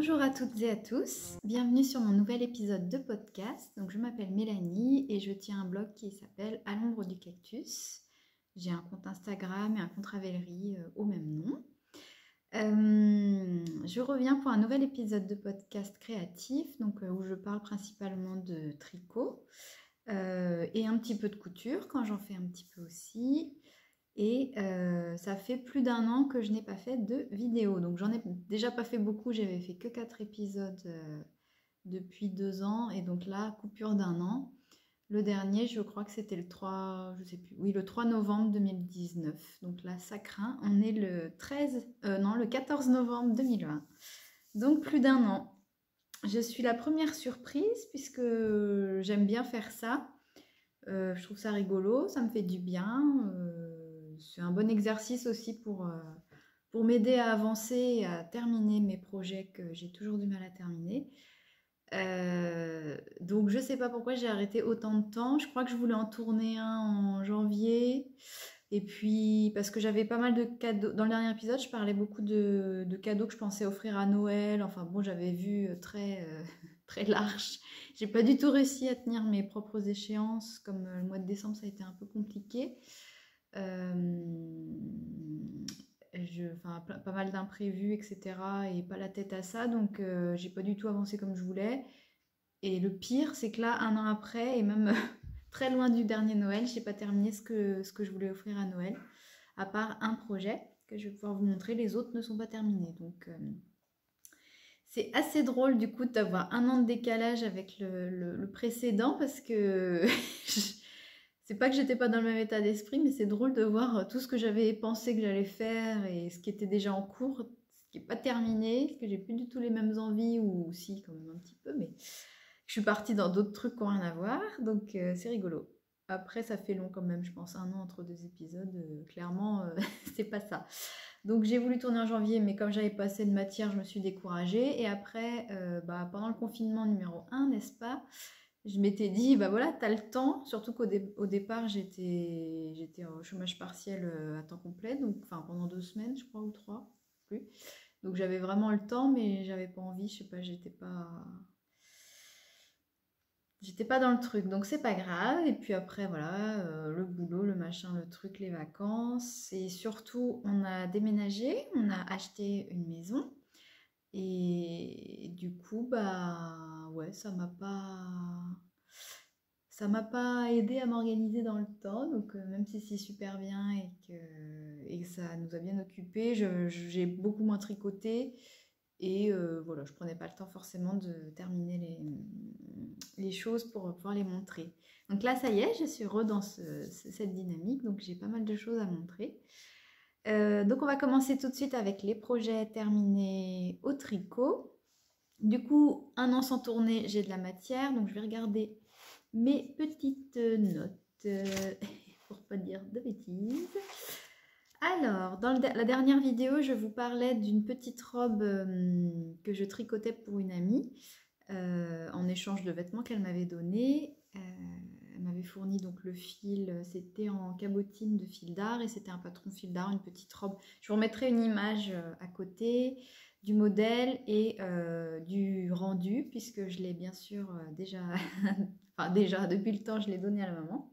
Bonjour à toutes et à tous, bienvenue sur mon nouvel épisode de podcast. Donc je m'appelle Mélanie et je tiens un blog qui s'appelle À l'ombre du cactus. J'ai un compte Instagram et un compte Ravelry au même nom. Je reviens pour un nouvel épisode de podcast créatif, donc où je parle principalement de tricot et un petit peu de couture quand j'en fais un petit peu aussi. Et ça fait plus d'un an que je n'ai pas fait de vidéo. Donc j'en ai déjà pas fait beaucoup, j'avais fait que 4 épisodes depuis 2 ans. Et donc là, coupure d'un an. Le dernier, je crois que c'était le 3, je sais plus, oui, le 3 novembre 2019. Donc là, ça craint. On est le 14 novembre 2020. Donc plus d'un an. Je suis la première surprise puisque j'aime bien faire ça. Je trouve ça rigolo, ça me fait du bien. C'est un bon exercice aussi pour m'aider à avancer et à terminer mes projets que j'ai toujours du mal à terminer. Donc je sais pas pourquoi j'ai arrêté autant de temps. Je crois que je voulais en tourner un en janvier. Et puis parce que j'avais pas mal de cadeaux. Dans le dernier épisode, je parlais beaucoup de cadeaux que je pensais offrir à Noël. Enfin bon, j'avais vu très large. J'ai pas du tout réussi à tenir mes propres échéances. Comme le mois de décembre, ça a été un peu compliqué. Pas mal d'imprévus, etc. Et pas la tête à ça. Donc j'ai pas du tout avancé comme je voulais. Et le pire, c'est que là, un an après, et même très loin du dernier Noël, j'ai pas terminé ce que je voulais offrir à Noël, à part un projet que je vais pouvoir vous montrer. Les autres ne sont pas terminés. Donc c'est assez drôle du coup d'avoir un an de décalage avec le précédent parce que c'est pas que j'étais pas dans le même état d'esprit, mais c'est drôle de voir tout ce que j'avais pensé que j'allais faire et ce qui était déjà en cours, ce qui n'est pas terminé, parce que j'ai plus du tout les mêmes envies, ou si quand même un petit peu, mais je suis partie dans d'autres trucs qui n'ont rien à voir, donc c'est rigolo. Après, ça fait long quand même, je pense, un an entre deux épisodes, clairement, c'est pas ça. Donc j'ai voulu tourner en janvier, mais comme j'avais pas assez de matière, je me suis découragée. Et après, pendant le confinement numéro 1, n'est-ce pas, je m'étais dit, bah voilà, t'as le temps, surtout qu'au départ, j'étais au chômage partiel à temps complet, donc enfin pendant 2 semaines, je crois, ou 3, plus. Donc j'avais vraiment le temps, mais j'avais pas envie, je sais pas, j'étais pas dans le truc, donc c'est pas grave. Et puis après, voilà, le boulot, le machin, le truc, les vacances. Et surtout, on a déménagé, on a acheté une maison. Et du coup, bah ouais, ça m'a pas aidé à m'organiser dans le temps. Donc même si c'est super bien et que ça nous a bien occupés, j'ai beaucoup moins tricoté. Et voilà, je prenais pas le temps forcément de terminer les choses pour pouvoir les montrer. Donc là, ça y est, je suis dans cette dynamique, donc j'ai pas mal de choses à montrer. Donc on va commencer tout de suite avec les projets terminés au tricot. Du coup, un an sans tourner, j'ai de la matière, donc je vais regarder mes petites notes pour pas dire de bêtises. Alors, dans la dernière vidéo, je vous parlais d'une petite robe que je tricotais pour une amie en échange de vêtements qu'elle m'avait donné. Elle m'avait fourni donc le fil, c'était en cabotine de fil d'art et c'était un patron fil d'art, une petite robe. Je vous remettrai une image à côté du modèle et du rendu puisque je l'ai bien sûr déjà, enfin déjà depuis le temps je l'ai donné à la maman.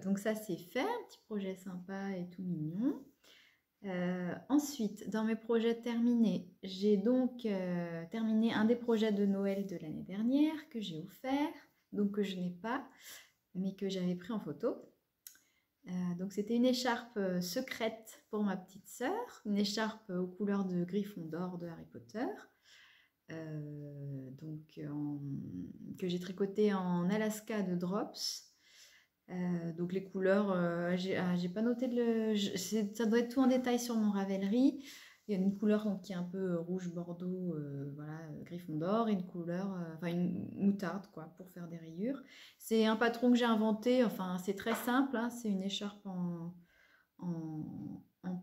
Donc ça c'est fait, un petit projet sympa et tout mignon. Ensuite, dans mes projets terminés, j'ai donc terminé un des projets de Noël de l'année dernière que j'ai offert, donc que je n'ai pas, mais que j'avais pris en photo. Donc c'était une écharpe secrète pour ma petite sœur, une écharpe aux couleurs de Gryffondor de Harry Potter, que j'ai tricotée en Alaska de Drops. Donc les couleurs, j'ai pas noté ça doit être tout en détail sur mon Ravelry. Il y a une couleur qui est un peu rouge bordeaux, voilà, Gryffondor, et une couleur, une moutarde quoi, pour faire des rayures. C'est un patron que j'ai inventé, enfin c'est très simple, hein, c'est une écharpe en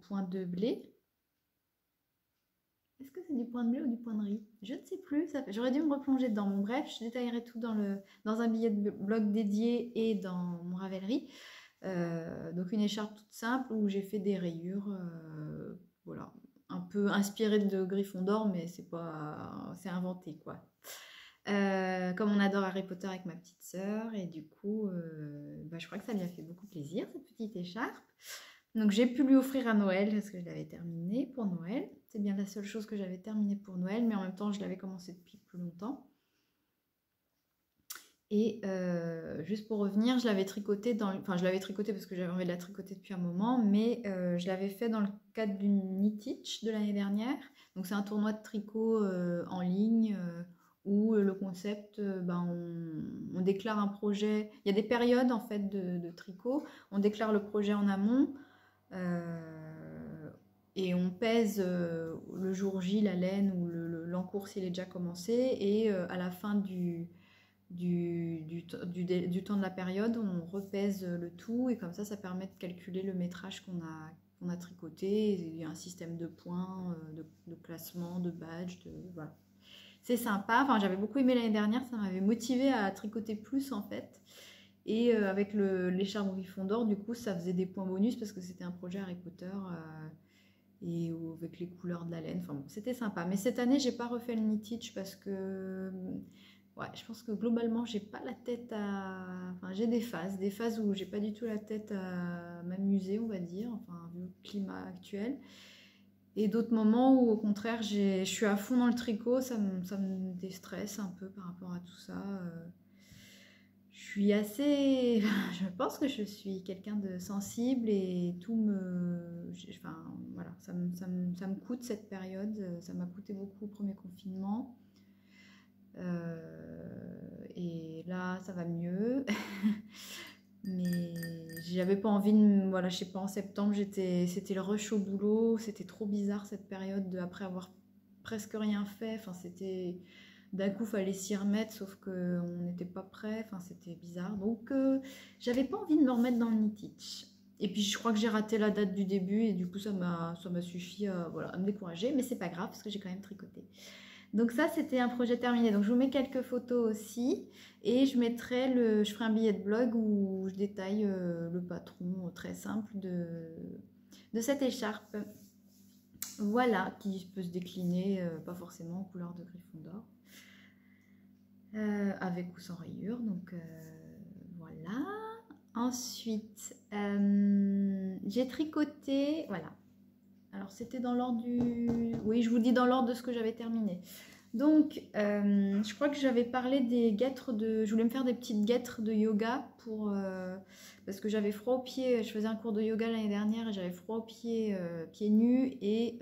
point de blé. Est-ce que c'est du point de blé ou du point de riz? Je ne sais plus, j'aurais dû me replonger dedans. Bon, bref, je détaillerai tout dans un billet de blog dédié et dans mon Ravelry. Donc une écharpe toute simple où j'ai fait des rayures, voilà, un peu inspiré de Gryffondor, mais c'est pas, c'est inventé quoi. Comme on adore Harry Potter avec ma petite sœur, et du coup, je crois que ça lui a fait beaucoup plaisir cette petite écharpe. Donc j'ai pu lui offrir à Noël parce que je l'avais terminée pour Noël. C'est bien la seule chose que j'avais terminée pour Noël, mais en même temps je l'avais commencé depuis plus longtemps. Et juste pour revenir, je l'avais tricoté je l'avais tricoté parce que j'avais envie de la tricoter depuis un moment, mais je l'avais fait dans le cadre d'une Knitich de l'année dernière. Donc c'est un tournoi de tricot en ligne où le concept, on déclare un projet. Il y a des périodes en fait de tricot. On déclare le projet en amont et on pèse le jour J la laine ou l'encours s'il est déjà commencé, et à la fin du temps de la période, on repèse le tout, et comme ça permet de calculer le métrage qu'on a tricoté. Il y a un système de points, de classement, de badge, voilà. C'est sympa, enfin, j'avais beaucoup aimé l'année dernière, ça m'avait motivé à tricoter plus en fait. Et avec l'écharpe Gryffondor, du coup ça faisait des points bonus parce que c'était un projet Harry Potter et avec les couleurs de la laine, enfin bon, c'était sympa. Mais cette année j'ai pas refait le Knitich parce que ouais, je pense que globalement j'ai pas la tête à... Enfin j'ai des phases où j'ai pas du tout la tête à m'amuser, on va dire, enfin vu le climat actuel. Et d'autres moments où au contraire je suis à fond dans le tricot, ça me déstresse un peu par rapport à tout ça. Je suis assez... Je pense que je suis quelqu'un de sensible et tout me... Enfin voilà, ça me coûte cette période, ça m'a coûté beaucoup au premier confinement. Et là ça va mieux. Mais j'avais pas envie de... Voilà, je sais pas, en septembre, c'était le rush au boulot, c'était trop bizarre cette période après avoir presque rien fait. Enfin, c'était... D'un coup, fallait s'y remettre, sauf qu'on n'était pas prêt. Enfin, c'était bizarre. Donc, j'avais pas envie de me remettre dans le Knitich. Et puis, je crois que j'ai raté la date du début, et du coup, ça m'a suffi voilà, à me décourager. Mais c'est pas grave, parce que j'ai quand même tricoté. Donc ça, c'était un projet terminé. Donc je vous mets quelques photos aussi, et je ferai un billet de blog où je détaille le patron très simple de cette écharpe. Voilà, qui peut se décliner, pas forcément en couleur de Gryffondor, avec ou sans rayures. Donc voilà. Ensuite, j'ai tricoté, voilà. Alors c'était dans l'ordre du... Oui, je vous dis dans l'ordre de ce que j'avais terminé. Donc, je crois que j'avais parlé des guêtres de... Je voulais me faire des petites guêtres de yoga parce que j'avais froid aux pieds. Je faisais un cours de yoga l'année dernière et j'avais froid aux pieds, pieds nus, et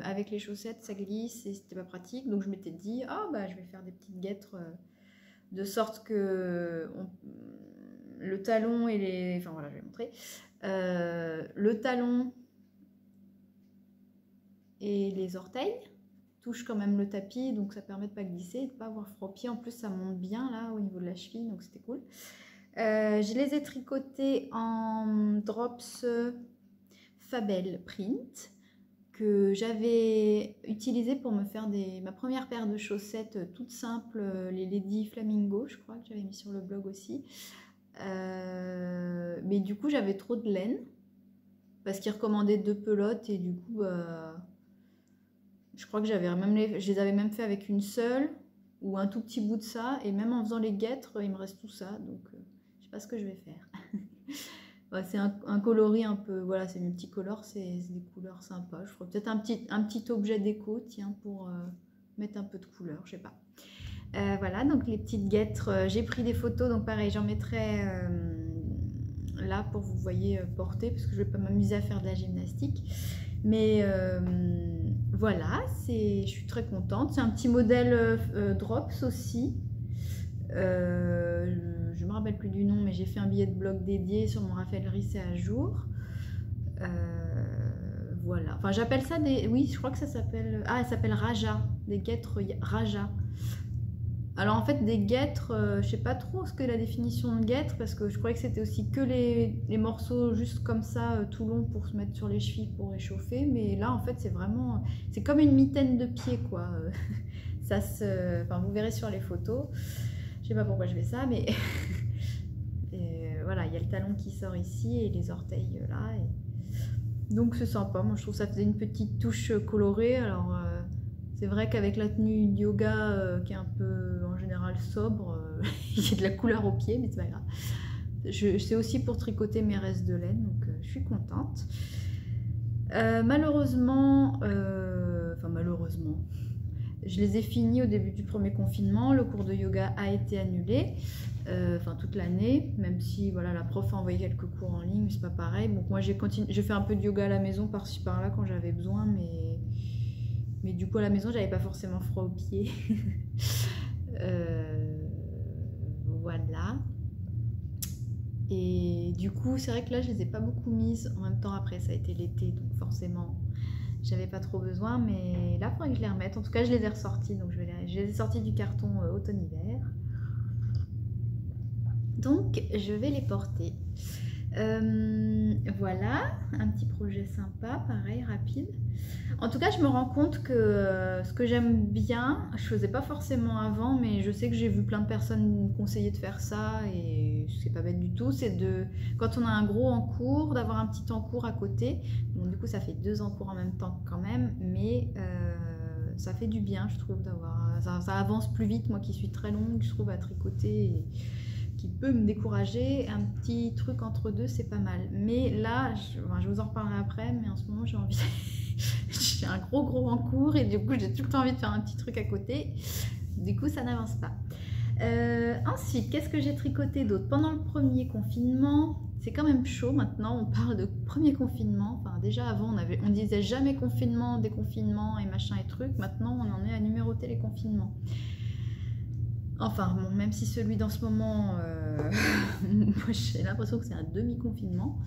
avec les chaussettes ça glisse et c'était pas pratique. Donc je m'étais dit, je vais faire des petites guêtres de sorte que le talon et les... Enfin voilà, je vais montrer. Le talon et les orteils touche quand même le tapis, donc ça permet de pas glisser et de pas avoir froid aux pieds. En plus ça monte bien là au niveau de la cheville, donc c'était cool. Je les ai tricotés en drops Fabel Print que j'avais utilisé pour me faire ma première paire de chaussettes toutes simples, les Lady Flamingo, je crois que j'avais mis sur le blog aussi. Mais du coup j'avais trop de laine parce qu'ils recommandaient 2 pelotes, et du coup je crois que je les avais même fait avec une seule ou un tout petit bout de ça, et même en faisant les guêtres il me reste tout ça, donc je sais pas ce que je vais faire. C'est un coloris un peu, voilà, c'est multicolore, c'est des couleurs sympas. Je ferai peut-être un petit objet déco, tiens, pour mettre un peu de couleur, je sais pas. Voilà, donc les petites guêtres, j'ai pris des photos, donc pareil, j'en mettrai là pour que vous voyez porter, parce que je vais pas m'amuser à faire de la gymnastique. Mais voilà, je suis très contente. C'est un petit modèle Drops aussi. Je ne me rappelle plus du nom, mais j'ai fait un billet de blog dédié sur mon Raphaël Risset à jour. Voilà. Enfin, j'appelle ça des... Oui, je crois que ça s'appelle... Ah, ça s'appelle Raja. Des guêtres Raja. Alors en fait, des guêtres, je sais pas trop ce que la définition de guêtres, parce que je croyais que c'était aussi que les morceaux juste comme ça, tout longs pour se mettre sur les chevilles pour réchauffer. Mais là, en fait, c'est vraiment... C'est comme une mitaine de pied, quoi. Enfin, vous verrez sur les photos. Je sais pas pourquoi je fais ça, mais... Et, voilà, il y a le talon qui sort ici et les orteils là. Donc c'est sympa, moi je trouve que ça faisait une petite touche colorée. Alors c'est vrai qu'avec la tenue de yoga qui est un peu en général sobre, il y a de la couleur aux pieds, mais c'est pas grave. C'est aussi pour tricoter mes restes de laine, donc je suis contente. Malheureusement, je les ai finis au début du premier confinement. Le cours de yoga a été annulé, toute l'année, même si voilà, la prof a envoyé quelques cours en ligne, mais c'est pas pareil. Donc moi j'ai fait un peu de yoga à la maison par-ci par-là quand j'avais besoin, mais du coup à la maison j'avais pas forcément froid aux pieds. Voilà. Et du coup c'est vrai que là je les ai pas beaucoup mises. En même temps après ça a été l'été, donc forcément j'avais pas trop besoin, mais là il faudrait que je les remette. En tout cas je les ai ressorties, donc je les ai sorties du carton automne-hiver. Donc je vais les porter. Voilà, un petit projet sympa, pareil, rapide. En tout cas, je me rends compte que ce que j'aime bien, je faisais pas forcément avant, mais je sais que j'ai vu plein de personnes conseiller de faire ça et c'est pas bête du tout. C'est de, quand on a un gros en cours, d'avoir un petit en cours à côté. Bon, du coup, ça fait 2 en cours en même temps quand même, mais ça fait du bien, je trouve, d'avoir. Ça avance plus vite, moi qui suis très longue, je trouve, à tricoter. Qui peut me décourager, un petit truc entre deux c'est pas mal, mais là je vous en reparlerai après, mais en ce moment j'ai envie j'ai un gros en cours et du coup j'ai tout le temps envie de faire un petit truc à côté, du coup ça n'avance pas. Ensuite qu'est-ce que j'ai tricoté d'autre pendant le premier confinement? C'est quand même chaud maintenant, on parle de premier confinement, enfin déjà avant on disait jamais confinement, déconfinement et machin et trucs, maintenant on en est à numéroter les confinements. Enfin, bon, même si celui dans ce moment, moi j'ai l'impression que c'est un demi-confinement,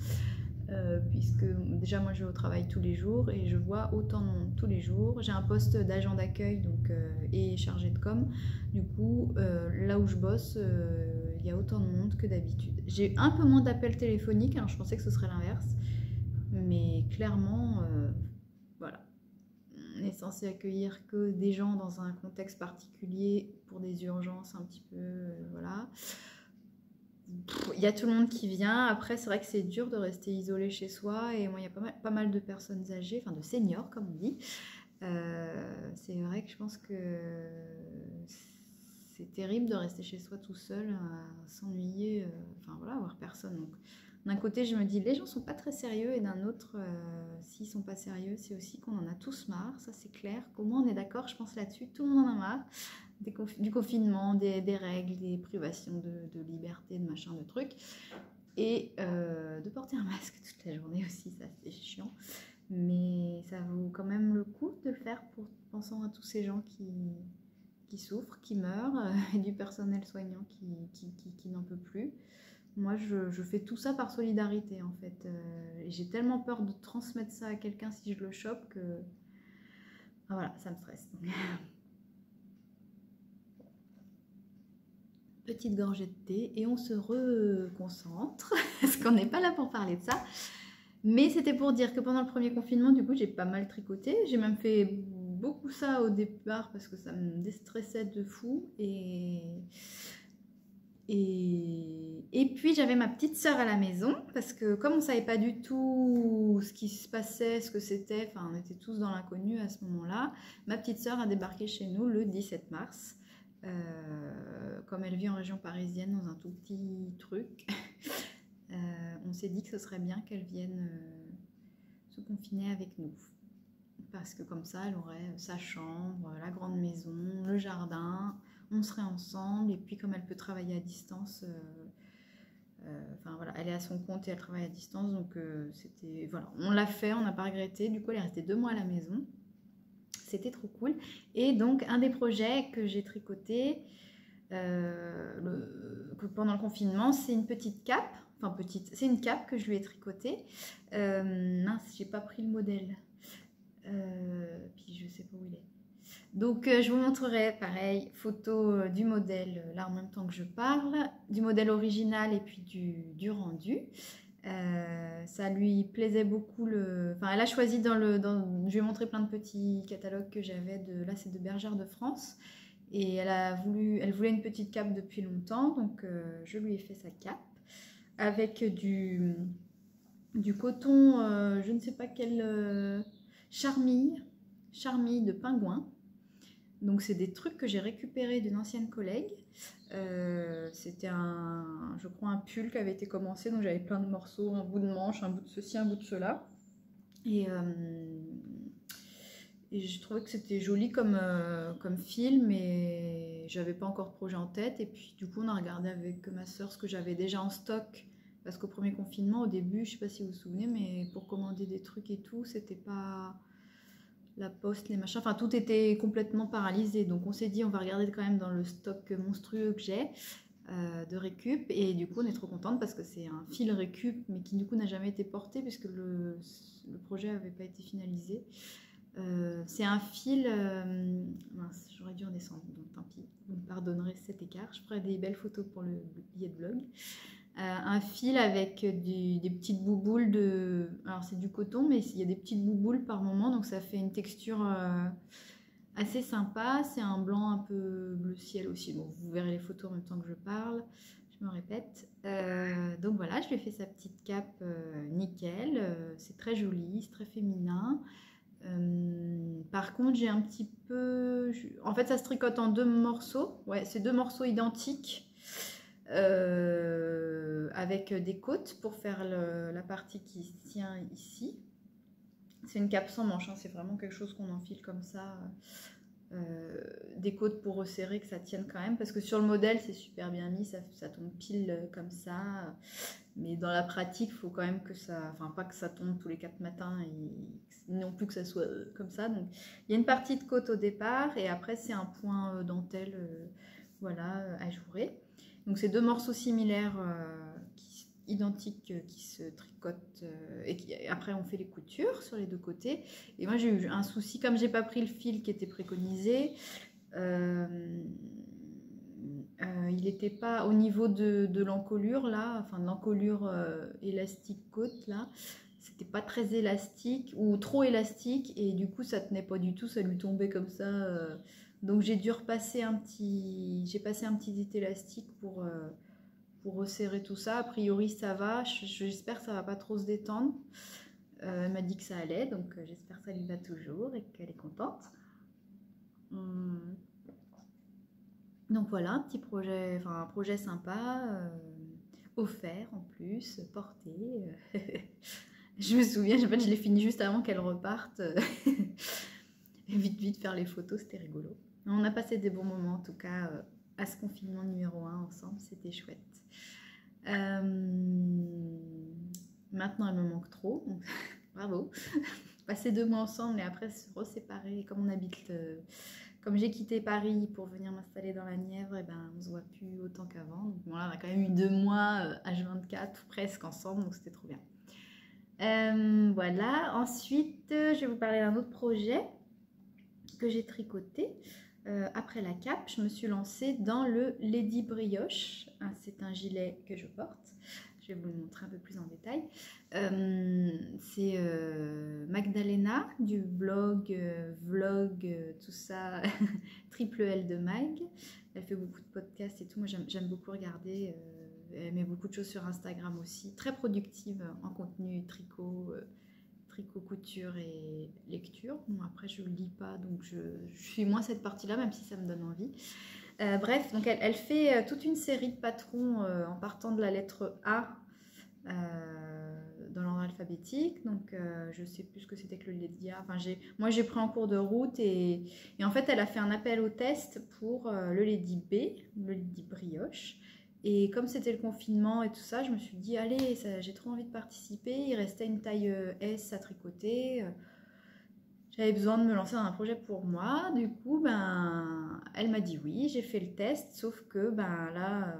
puisque déjà moi je vais au travail tous les jours et je vois autant de monde tous les jours. J'ai un poste d'agent d'accueil donc, et chargé de com. Du coup, là où je bosse, il y a autant de monde que d'habitude. J'ai un peu moins d'appels téléphoniques, alors je pensais que ce serait l'inverse, mais clairement, voilà. On est censé accueillir que des gens dans un contexte particulier pour des urgences un petit peu, voilà. Il y a tout le monde qui vient. Après, c'est vrai que c'est dur de rester isolé chez soi. Et moi, il y a pas mal de personnes âgées, enfin de seniors, comme on dit. C'est vrai que je pense que c'est terrible de rester chez soi tout seul, à s'ennuyer, enfin voilà, avoir personne. Donc, d'un côté, je me dis, les gens sont pas très sérieux, et d'un autre, s'ils sont pas sérieux, c'est aussi qu'on en a tous marre, ça c'est clair. Au moins, on est d'accord, je pense là-dessus, tout le monde en a marre. Du confinement, des règles, des privations de liberté, de machin, de trucs. Et de porter un masque toute la journée aussi, ça c'est chiant. Mais ça vaut quand même le coup de le faire pensant à tous ces gens qui souffrent, qui meurent, et du personnel soignant qui n'en peut plus. Moi, je fais tout ça par solidarité, en fait. Et j'ai tellement peur de transmettre ça à quelqu'un si je le chope que... Ah, voilà, ça me stresse. Petite gorgée de thé et on se reconcentre, parce qu'on n'est pas là pour parler de ça. Mais c'était pour dire que pendant le premier confinement, du coup, j'ai pas mal tricoté. J'ai même fait beaucoup ça au départ parce que ça me déstressait de fou. Et puis j'avais ma petite sœur à la maison parce que comme on savait pas du tout ce qui se passait, ce que c'était, enfin on était tous dans l'inconnu à ce moment-là, ma petite sœur a débarqué chez nous le 17 mars. Comme elle vit en région parisienne dans un tout petit truc, on s'est dit que ce serait bien qu'elle vienne se confiner avec nous. Parce que comme ça, elle aurait sa chambre, la grande maison, le jardin, on serait ensemble. Et puis comme elle peut travailler à distance, enfin voilà, elle est à son compte et elle travaille à distance. Donc c'était, voilà, on l'a fait, on n'a pas regretté. Du coup, elle est restée 2 mois à la maison. C'était trop cool. Et donc, un des projets que j'ai tricoté pendant le confinement, c'est une petite cape. Enfin, petite, c'est une cape que je lui ai tricotée. Mince, j'ai pas pris le modèle. Puis je sais pas où il est. Donc, je vous montrerai, pareil, photo du modèle, là en même temps que je parle, du modèle original et puis du rendu. Ça lui plaisait beaucoup enfin elle a choisi je lui ai montré plein de petits catalogues que j'avais là c'est de Bergère de France et elle voulait une petite cape depuis longtemps, donc je lui ai fait sa cape avec du coton, je ne sais pas quel, charmille, charmille de pingouin. Donc c'est des trucs que j'ai récupérés d'une ancienne collègue. C'était je crois un pull qui avait été commencé, donc j'avais plein de morceaux, un bout de manche, un bout de ceci, un bout de cela. Et je trouvais que c'était joli comme film, et j'avais pas encore de projet en tête. Et puis du coup on a regardé avec ma soeur ce que j'avais déjà en stock. Parce qu'au premier confinement, au début, je sais pas si vous vous souvenez, mais pour commander des trucs et tout, c'était pas la poste, les machins, enfin tout était complètement paralysé. Donc on s'est dit on va regarder quand même dans le stock monstrueux que j'ai de récup. Et du coup on est trop contente parce que c'est un fil récup, mais qui du coup n'a jamais été porté puisque le projet n'avait pas été finalisé. C'est un fil, mince, j'aurais dû en descendre, donc tant pis, vous me pardonnerez cet écart. Je ferai des belles photos pour le billet de blog. Un fil avec des petites bouboules de... Alors c'est du coton, mais il y a des petites bouboules par moment, donc ça fait une texture assez sympa. C'est un blanc un peu bleu ciel aussi. Bon, vous verrez les photos en même temps que je parle, je me répète. Donc voilà, je lui ai fait sa petite cape nickel. C'est très joli, c'est très féminin. Par contre, j'ai un petit peu... En fait, ça se tricote en 2 morceaux. Ouais, c'est 2 morceaux identiques. Avec des côtes pour faire la partie qui tient ici. C'est une cape sans manche, hein, c'est vraiment quelque chose qu'on enfile comme ça. Des côtes pour resserrer, que ça tienne quand même, parce que sur le modèle c'est super bien mis, ça tombe pile comme ça, mais dans la pratique il faut quand même que ça, enfin pas que ça tombe tous les 4 matins et non plus que ça soit comme ça. Donc il y a une partie de côte au départ et après c'est un point dentelle voilà, ajouré. Donc c'est 2 morceaux similaires identiques qui se tricotent et après on fait les coutures sur les 2 côtés. Et moi j'ai eu un souci, comme j'ai pas pris le fil qui était préconisé, il n'était pas au niveau de l'encolure là, enfin de l'encolure élastique côte là, c'était pas très élastique ou trop élastique et du coup ça tenait pas du tout, ça lui tombait comme ça. Donc j'ai dû repasser j'ai passé un petit dit élastique pour resserrer tout ça. A priori ça va, j'espère que ça va pas trop se détendre. Elle m'a dit que ça allait, donc j'espère que ça lui va toujours et qu'elle est contente. Donc voilà, un petit projet, enfin un projet sympa, offert en plus, porté. Je me souviens, en fait, je l'ai fini juste avant qu'elle reparte. Vite faire les photos, c'était rigolo. On a passé des bons moments en tout cas à ce confinement numéro 1 ensemble, c'était chouette. Maintenant elle me manque trop, donc bravo. Passer 2 mois ensemble et après se reséparer, comme on habite, comme j'ai quitté Paris pour venir m'installer dans la Nièvre, et ben on se voit plus autant qu'avant. Donc voilà, on a quand même eu 2 mois H24 presque ensemble, donc c'était trop bien. Voilà, ensuite je vais vous parler d'un autre projet que j'ai tricoté. Après la cape, je me suis lancée dans le Lady Brioche. C'est un gilet que je porte. Je vais vous le montrer un peu plus en détail. C'est Magdalena du blog, vlog, tout ça, Triple L de Mag. Elle fait beaucoup de podcasts et tout. Moi, j'aime beaucoup regarder. Elle met beaucoup de choses sur Instagram aussi. Très productive en contenu tricot, couture et lecture. Bon, après, je ne lis pas, donc je suis moins cette partie-là, même si ça me donne envie. Bref, donc elle fait toute une série de patrons en partant de la lettre A dans l'ordre alphabétique. Donc je sais plus ce que c'était que le Lady A. Enfin, moi j'ai pris en cours de route et en fait elle a fait un appel au test pour le Lady B, le Lady Brioche. Et comme c'était le confinement et tout ça, je me suis dit allez, j'ai trop envie de participer. Il restait une taille S à tricoter. J'avais besoin de me lancer dans un projet pour moi. Du coup, ben, elle m'a dit oui. J'ai fait le test, sauf que ben là,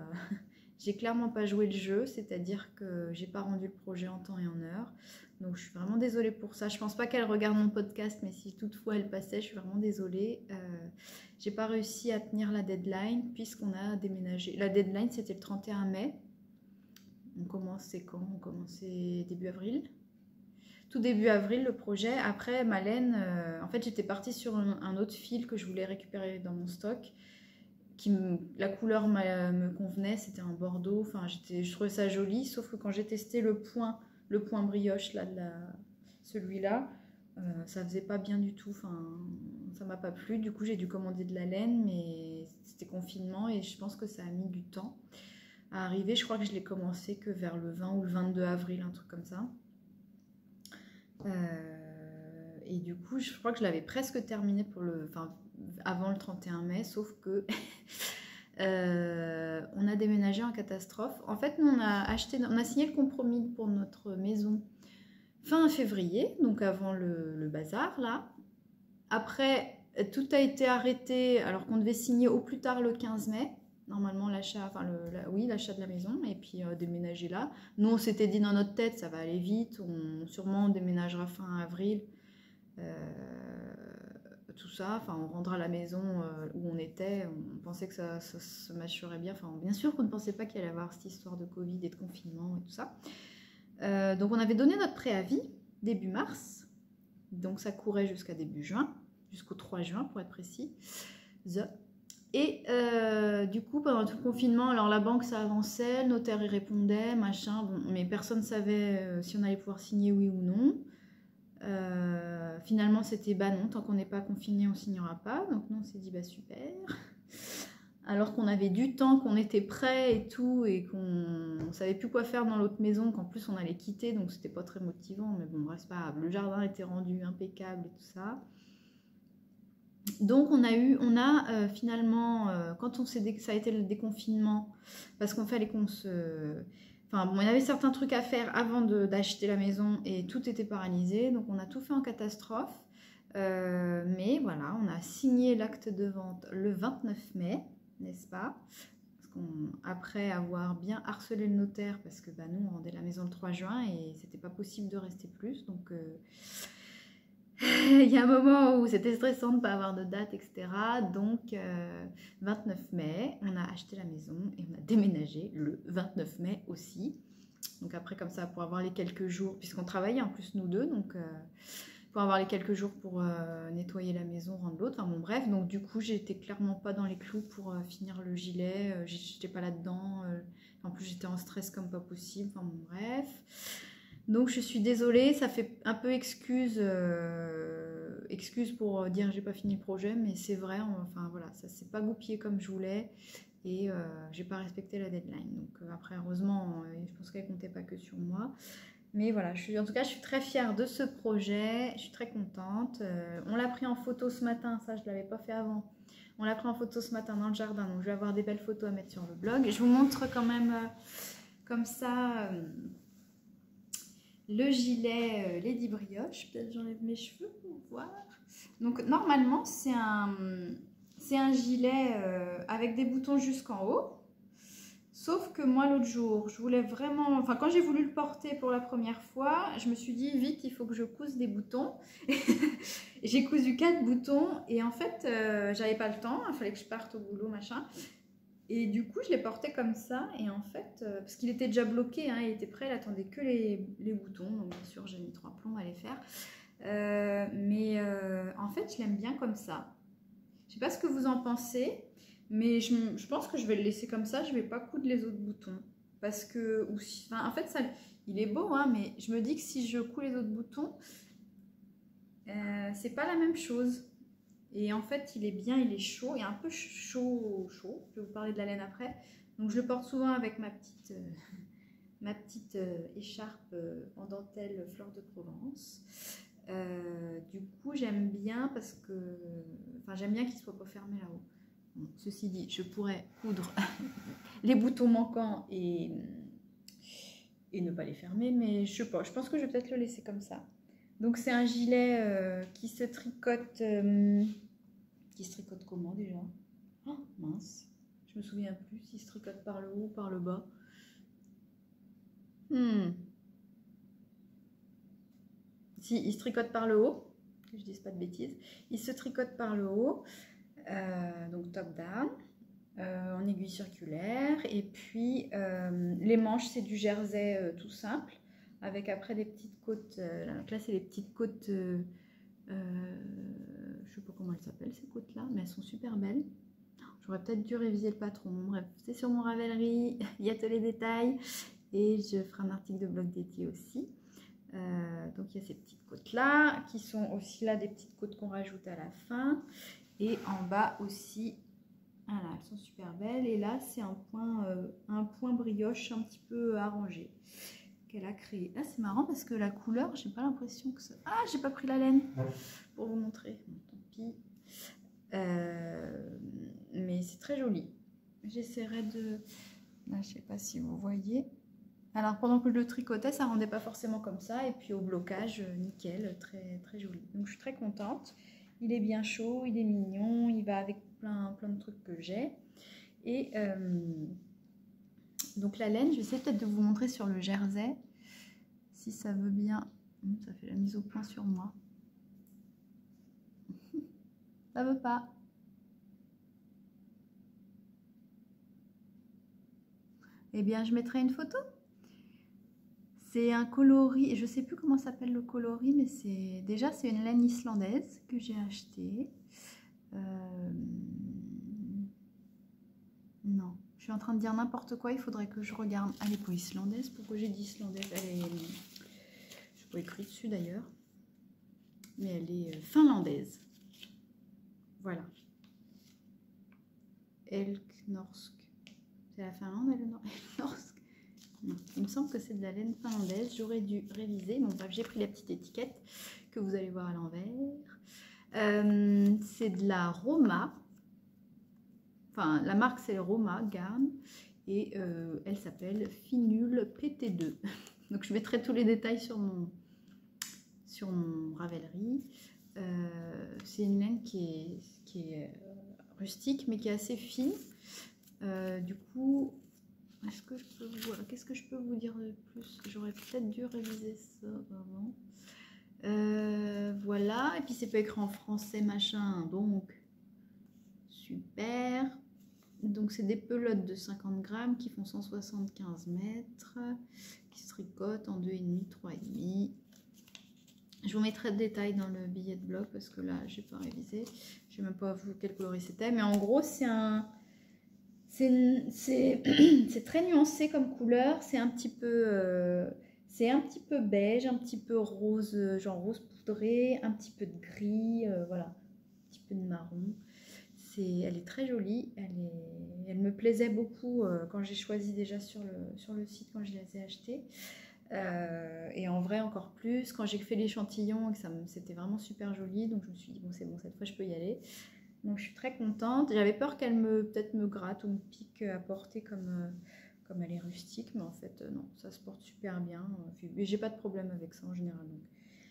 j'ai clairement pas joué le jeu, c'est-à-dire que j'ai pas rendu le projet en temps et en heure. Donc je suis vraiment désolée pour ça. Je pense pas qu'elle regarde mon podcast, mais si toutefois elle passait, je suis vraiment désolée. J'ai pas réussi à tenir la deadline puisqu'on a déménagé. La deadline c'était le 31 mai. On commençait quand? On commençait début avril. Tout début avril le projet. Après ma laine, en fait j'étais partie sur un autre fil que je voulais récupérer dans mon stock. La couleur me convenait, c'était un bordeaux, enfin je trouvais ça joli, sauf que quand j'ai testé le point le point brioche là, celui-là, ça faisait pas bien du tout, enfin ça m'a pas plu, du coup j'ai dû commander de la laine, mais c'était confinement et je pense que ça a mis du temps à arriver. Je crois que je l'ai commencé que vers le 20 ou le 22 avril, un truc comme ça. Et du coup je crois que je l'avais presque terminé pour avant le 31 mai, sauf que on a déménagé en catastrophe. En fait, nous on a signé le compromis pour notre maison fin février, donc avant le bazar là. Après, tout a été arrêté alors qu'on devait signer au plus tard le 15 mai. Normalement l'achat, enfin l'achat de la maison et puis déménager là. Nous on s'était dit dans notre tête ça va aller vite, sûrement on déménagera fin avril. Tout ça, enfin on rendra à la maison où on était, on pensait que ça se mâcherait bien, enfin bien sûr qu'on ne pensait pas qu'il allait y avoir cette histoire de Covid et de confinement et tout ça. Donc on avait donné notre préavis début mars, donc ça courait jusqu'à début juin, jusqu'au 3 juin pour être précis. Et du coup pendant tout le confinement, alors la banque ça avançait, le notaire y répondait, machin, bon, mais personne ne savait si on allait pouvoir signer oui ou non. Finalement c'était bah non, tant qu'on n'est pas confiné on signera pas, donc nous on s'est dit bah super, alors qu'on avait du temps, qu'on était prêt et tout et qu'on savait plus quoi faire dans l'autre maison, qu'en plus on allait quitter, donc c'était pas très motivant, mais bon bref c'est pas grave, le jardin était rendu impeccable et tout ça. Donc on a finalement quand ça a été le déconfinement, parce qu'on fallait qu'on se... Enfin bon, il y avait certains trucs à faire avant d'acheter la maison et tout était paralysé, donc on a tout fait en catastrophe. Mais voilà, on a signé l'acte de vente le 29 mai, n'est-ce pas? Après avoir bien harcelé le notaire, parce que bah, nous on rendait la maison le 3 juin et c'était pas possible de rester plus, donc... Il y a un moment où c'était stressant de ne pas avoir de date, etc. Donc, 29 mai, on a acheté la maison et on a déménagé le 29 mai aussi. Donc après, comme ça, pour avoir les quelques jours, puisqu'on travaillait en plus nous deux, donc pour avoir les quelques jours pour nettoyer la maison, rendre l'autre. Enfin bon, bref, donc du coup, j'étais clairement pas dans les clous pour finir le gilet. J'étais pas là-dedans. En plus, j'étais en stress comme pas possible. Enfin bon, bref. Donc je suis désolée, ça fait un peu excuse pour dire j'ai pas fini le projet, mais c'est vrai, enfin voilà, ça s'est pas goupillé comme je voulais et j'ai pas respecté la deadline. Donc après heureusement, je pense qu'elle comptait pas que sur moi. Mais voilà, en tout cas je suis très fière de ce projet, je suis très contente. On l'a pris en photo ce matin, ça je l'avais pas fait avant. On l'a pris en photo ce matin dans le jardin, donc je vais avoir des belles photos à mettre sur le blog. Et je vous montre quand même comme ça... le gilet Lady Brioche, peut-être j'enlève mes cheveux pour voir. Donc normalement c'est un gilet avec des boutons jusqu'en haut. Sauf que moi l'autre jour, je voulais vraiment... Enfin quand j'ai voulu le porter pour la première fois, je me suis dit vite il faut que je couse des boutons. J'ai cousu 4 boutons et en fait j'avais pas le temps, il fallait que je parte au boulot machin. Et du coup, je l'ai porté comme ça. Et en fait, parce qu'il était déjà bloqué, hein, il était prêt, il attendait que les boutons. Donc, bien sûr, j'ai mis 3 plombs à les faire. En fait, je l'aime bien comme ça. Je sais pas ce que vous en pensez, mais je pense que je vais le laisser comme ça. Je vais pas coudre les autres boutons. Parce que, en fait, ça, il est beau, hein, mais je me dis que si je couds les autres boutons, c'est pas la même chose. Et en fait, il est bien, il est chaud, et un peu chaud. Je vais vous parler de la laine après. Donc, je le porte souvent avec ma petite écharpe en dentelle fleur de Provence. Du coup, j'aime bien parce que... Enfin, j'aime bien qu'il ne soit pas fermé là-haut. Bon, ceci dit, je pourrais coudre les boutons manquants et ne pas les fermer, mais je sais pas. Je pense que je vais peut-être le laisser comme ça. Donc c'est un gilet qui se tricote comment déjà? Oh mince, je me souviens plus s'il se tricote par le haut ou par le bas. Si, il se tricote par le haut, que je dise pas de bêtises. Il se tricote par le haut, donc top down, en aiguille circulaire. Et puis les manches c'est du jersey tout simple, avec après des petites côtes. Donc là c'est les petites côtes, je sais pas comment elles s'appellent ces côtes là, mais elles sont super belles. J'aurais peut-être dû réviser le patron. Bref, c'est sur mon Ravelry, il y a tous les détails et je ferai un article de blog dédié aussi. Donc il y a ces petites côtes là qui sont aussi là des petites côtes qu'on rajoute à la fin. Et en bas aussi, voilà, elles sont super belles. Et là c'est un point brioche un petit peu arrangé qu'elle a créé. Là c'est marrant parce que la couleur, j'ai pas l'impression que ça... Ah, j'ai pas pris la laine pour vous montrer. Bon, tant pis. Mais c'est très joli. J'essaierai de... Là, je sais pas si vous voyez. Alors pendant que je le tricotais, ça rendait pas forcément comme ça. Et puis au blocage, nickel, très, très joli. Donc je suis très contente. Il est bien chaud, il est mignon, il va avec plein de trucs que j'ai. Et donc la laine, je vais essayer peut-être de vous montrer sur le jersey. Si ça veut bien. Ça fait la mise au point sur moi. Ça veut pas. Eh bien, je mettrai une photo. C'est un coloris, je sais plus comment s'appelle le coloris, mais c'est une laine islandaise que j'ai achetée. Non, je suis en train de dire n'importe quoi, il faudrait que je regarde. Elle n'est pas islandaise, pourquoi j'ai dit islandaise? Elle est, je sais pas écrit dessus d'ailleurs, mais elle est finlandaise. Voilà. Elknorsk. C'est la Finlande, Elknorsk. Non, il me semble que c'est de la laine finlandaise. J'aurais dû réviser. Bon, bref, j'ai pris la petite étiquette que vous allez voir à l'envers. C'est de la Roma. Enfin, la marque, c'est Roma Garn. Et elle s'appelle Finule PT2. Donc, je mettrai tous les détails sur mon Ravelry. C'est une laine qui est rustique, mais qui est assez fine. Du coup... Qu'est-ce que je peux vous dire de plus? J'aurais peut-être dû réviser ça avant. Voilà, et puis c'est pas écrit en français machin, donc super. Donc c'est des pelotes de 50 grammes qui font 175 mètres, qui se tricotent en 2,5, 3,5. Je vous mettrai de détails dans le billet de blog parce que là j'ai pas révisé, je sais même pas vous quel coloris c'était, mais en gros c'est très nuancé comme couleur, c'est un petit peu beige, un petit peu rose, genre rose poudré, un petit peu de gris, voilà, un petit peu de marron. Elle est très jolie, elle me plaisait beaucoup quand j'ai choisi déjà sur le site, quand je les ai achetées. Et en vrai encore plus, quand j'ai fait l'échantillon, c'était vraiment super joli, donc je me suis dit bon c'est bon, cette fois je peux y aller. Donc je suis très contente. J'avais peur qu'elle peut-être me gratte ou me pique à porter comme elle est rustique, mais en fait non, ça se porte super bien. Et j'ai pas de problème avec ça en général. Donc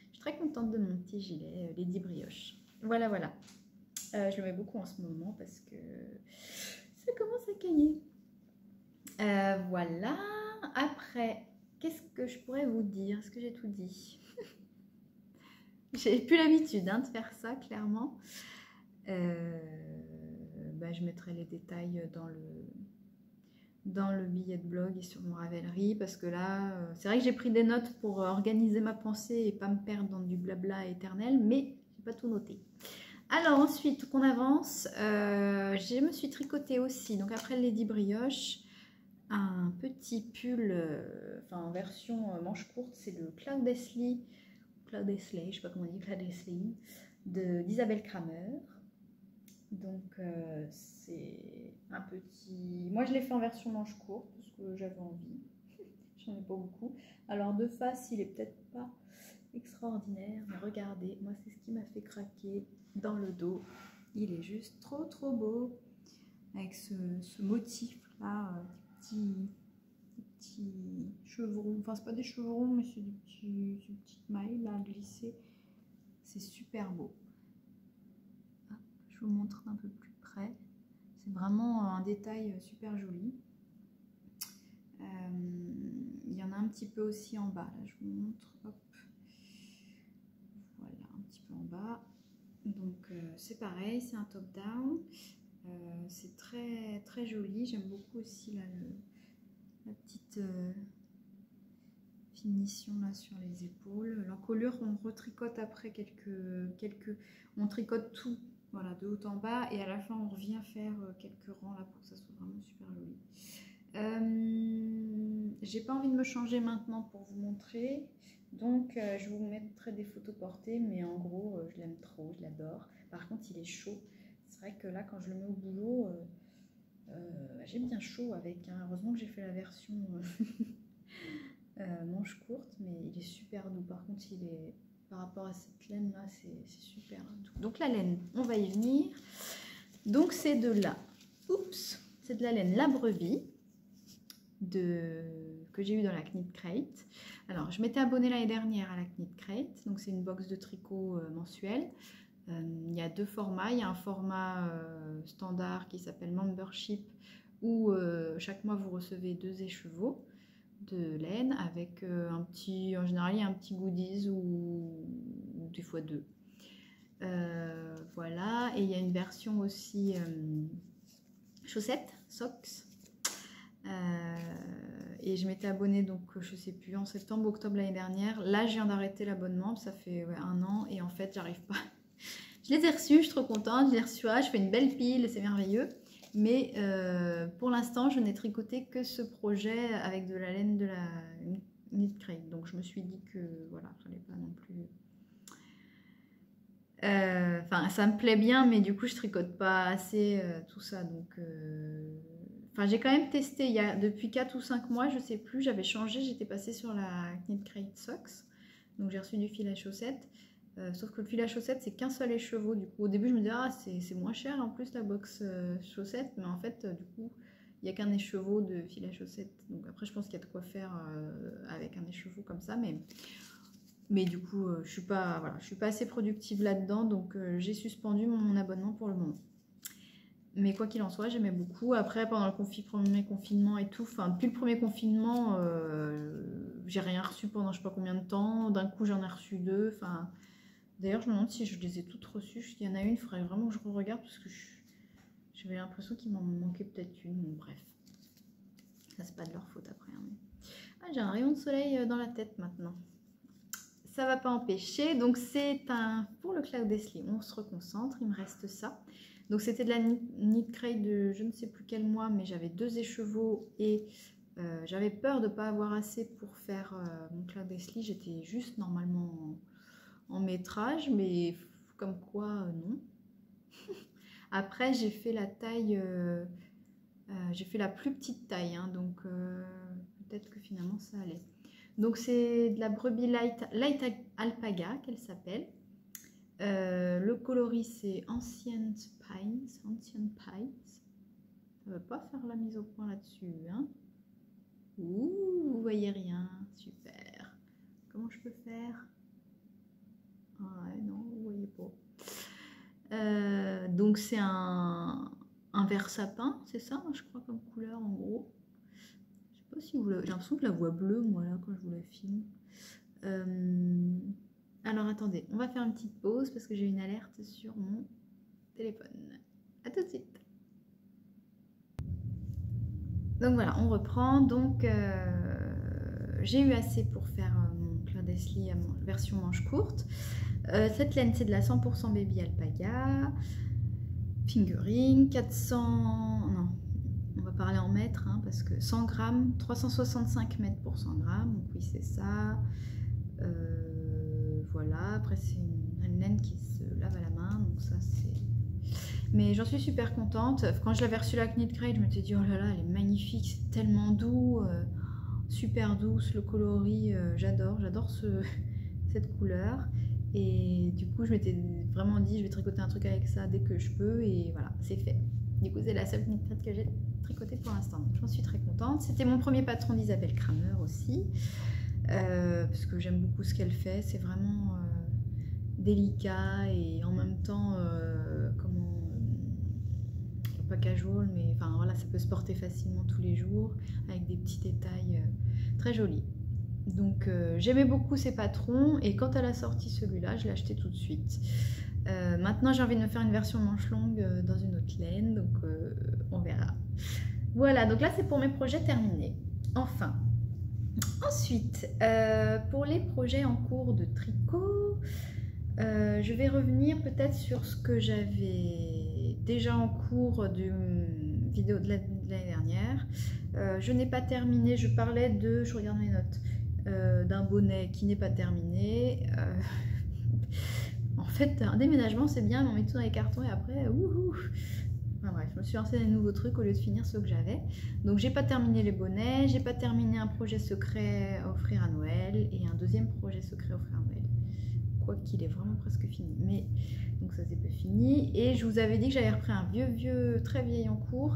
je suis très contente de mon petit gilet Lady Brioche. Voilà, voilà. Je le mets beaucoup en ce moment parce que ça commence à cailler. Voilà. Après, qu'est-ce que je pourrais vous dire? Est-ce que j'ai tout dit? J'ai plus l'habitude hein, de faire ça, clairement. Je mettrai les détails dans le billet de blog et sur mon Ravelry parce que là, c'est vrai que j'ai pris des notes pour organiser ma pensée et pas me perdre dans du blabla éternel, mais j'ai pas tout noté. Alors ensuite, qu'on avance, je me suis tricoté aussi, donc après le Lady Brioche, un petit pull, en version manche courte, c'est le Cloudesley, je sais pas comment on dit, Cloudesley, d'Isabelle Kramer. Donc c'est un petit... Moi je l'ai fait en version manche courte parce que j'avais envie. J'en ai pas beaucoup. Alors de face il est peut-être pas extraordinaire, mais regardez, moi c'est ce qui m'a fait craquer dans le dos. Il est juste trop trop beau avec ce motif là, des petits chevrons. Enfin c'est pas des chevrons mais c'est des petites mailles là glissées. C'est super beau. Je vous montre d'un peu plus près. C'est vraiment un détail super joli. Il y en a un petit peu aussi en bas. Là, je vous montre. Hop. Voilà, un petit peu en bas. Donc, c'est pareil, c'est un top-down. C'est très, très joli. J'aime beaucoup aussi là, la petite finition là sur les épaules. L'encolure, on retricote après on tricote tout. Voilà, de haut en bas et à la fin on revient faire quelques rangs là pour que ça soit vraiment super joli. j'ai pas envie de me changer maintenant pour vous montrer. Donc, je vous mettrai des photos portées, mais en gros, je l'aime trop, je l'adore. Par contre, il est chaud. C'est vrai que là, quand je le mets au boulot, j'ai bien chaud avec. Hein. Heureusement que j'ai fait la version manche courte, mais il est super doux. Par contre, il est par rapport à cette laine là, c'est super doux. Donc la laine, on va y venir. Donc c'est de la, c'est de la laine La Brebis que j'ai eu dans la Knit Crate. Alors je m'étais abonnée l'année dernière à la Knit Crate, donc c'est une box de tricot mensuelle. Il y a deux formats. Il y a un format standard qui s'appelle Membership où chaque mois vous recevez 2 écheveaux de laine avec un petit, en général il y a un petit goodies ou des fois 2. Voilà, et il y a une version aussi chaussettes, socks. Et je m'étais abonnée donc je sais plus en septembre octobre l'année dernière. Là je viens d'arrêter l'abonnement, ça fait 1 an et en fait j'arrive pas. Je les ai reçus, je suis trop contente, je les reçois, je fais une belle pile, c'est merveilleux. Mais pour l'instant, je n'ai tricoté que ce projet avec de la laine de la Knit Crate. Donc je me suis dit que voilà, j'allais pas non plus. Enfin, ça me plaît bien, mais du coup, je tricote pas assez tout ça. Donc, enfin, j'ai quand même testé il y a depuis 4 ou 5 mois, je sais plus. J'avais changé, j'étais passée sur la Knit Crate Socks. Donc j'ai reçu du fil à chaussettes. Sauf que le fil à chaussettes, c'est qu'un seul écheveau. Du coup, au début, je me disais, ah, c'est moins cher en plus la box chaussettes. Mais en fait, du coup, il n'y a qu'un écheveau de fil à chaussettes. Donc après, je pense qu'il y a de quoi faire avec un écheveau comme ça. Mais du coup, je suis pas, voilà, je suis pas assez productive là-dedans. Donc j'ai suspendu mon abonnement pour le moment. Mais quoi qu'il en soit, j'aimais beaucoup. Après, pendant le premier confinement et tout, enfin, depuis le premier confinement, j'ai rien reçu pendant je sais pas combien de temps. D'un coup, j'en ai reçu 2. Enfin. D'ailleurs, je me demande si je les ai toutes reçues. Il y en a une, il faudrait vraiment que je regarde parce que j'avais l'impression qu'il m'en manquait peut-être une. Bon, bref, ça c'est pas de leur faute après. Hein, mais... Ah, j'ai un rayon de soleil dans la tête maintenant. Ça va pas empêcher. Donc c'est pour le Cloud Slim, on se reconcentre. Il me reste ça. Donc c'était de la Knit Crate de je ne sais plus quel mois, mais j'avais 2 écheveaux et j'avais peur de ne pas avoir assez pour faire mon Cloud Slim. J'étais juste normalement en métrage, mais comme quoi non. Après j'ai fait la taille, j'ai fait la plus petite taille, hein, donc peut-être que finalement ça allait. Donc c'est de la brebis light alpaga qu'elle s'appelle. Le coloris c'est Ancient Pines. Ça ne veut pas faire la mise au point là-dessus, hein. Ouh, vous voyez rien, super. Comment je peux faire? Ah non, vous voyez pas. Donc c'est un vert sapin, c'est ça, je crois, comme couleur en gros. Je sais pas si vous l'avez. J'ai l'impression que la voix bleue, moi, là, quand je vous la filme. Alors attendez, on va faire une petite pause parce que j'ai une alerte sur mon téléphone. A tout de suite. Donc voilà, on reprend. Donc j'ai eu assez pour faire mon Cloud Slim version manche courte. Cette laine, c'est de la 100% baby alpaga, fingering, 400, non, on va parler en mètres, hein, parce que 100 grammes, 365 mètres pour 100 grammes, donc oui c'est ça, voilà, après c'est une laine qui se lave à la main, donc ça c'est... Mais j'en suis super contente. Quand je l'avais reçue la Knit Crate, je me suis dit, oh là là, elle est magnifique, c'est tellement doux, super douce, le coloris, j'adore cette couleur. Et du coup, je m'étais vraiment dit, je vais tricoter un truc avec ça dès que je peux. Et voilà, c'est fait. Du coup, c'est la seule Knit Crate que j'ai tricotée pour l'instant. Donc, j'en suis très contente. C'était mon premier patron d'Isabelle Kramer aussi. Parce que j'aime beaucoup ce qu'elle fait. C'est vraiment délicat et en même temps, pas casual, mais enfin voilà, ça peut se porter facilement tous les jours avec des petits détails très jolis. Donc j'aimais beaucoup ces patrons et quand elle a sorti celui-là, je l'ai acheté tout de suite. Maintenant j'ai envie de me faire une version manche longue dans une autre laine, donc on verra. Voilà, donc là c'est pour mes projets terminés. Enfin, ensuite, pour les projets en cours de tricot, je vais revenir peut-être sur ce que j'avais déjà en cours d'une vidéo de l'année dernière. Je n'ai pas terminé, je parlais de, je regarde mes notes, d'un bonnet qui n'est pas terminé. En fait, un déménagement c'est bien, mais on met tout dans les cartons et après, ouh. Enfin bref, je me suis lancée dans des nouveaux trucs au lieu de finir ceux que j'avais. Donc j'ai pas terminé les bonnets, j'ai pas terminé un projet secret à offrir à Noël et un deuxième projet secret à offrir à Noël. Quoi qu'il est vraiment presque fini. Mais donc ça c'est pas fini. Et je vous avais dit que j'avais repris un vieux, très vieil en cours.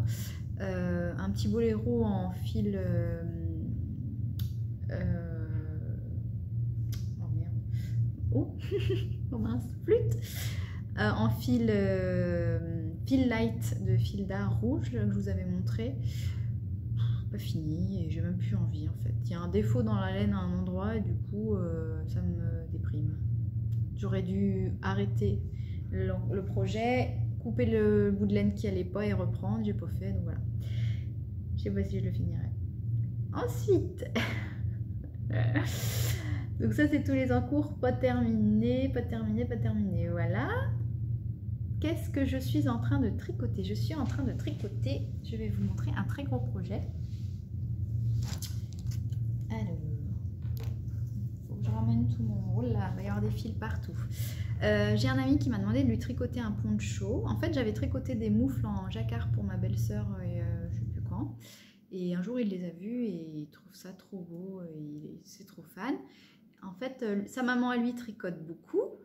Un petit boléro en fil... oh merde. Oh, oh mince, flûte en fil light de fil d'art rouge que je vous avais montré. Pas fini et j'ai même plus envie en fait. Il y a un défaut dans la laine à un endroit et du coup ça me déprime. J'aurais dû arrêter le projet, couper le bout de laine qui allait pas et reprendre. J'ai pas fait donc voilà. Je sais pas si je le finirai. Ensuite, donc ça c'est tous les encours, pas terminé, voilà. Qu'est-ce que je suis en train de tricoter? Je suis en train de tricoter, je vais vous montrer un très gros projet. Alors, faut que je ramène tout mon... Oh là, il va y avoir des fils partout. J'ai un ami qui m'a demandé de lui tricoter un poncho. En fait, j'avais tricoté des moufles en jacquard pour ma belle-sœur, je sais plus quand. Et un jour, il les a vus et il trouve ça trop beau, c'est trop fan. En fait, sa maman, elle lui tricote beaucoup.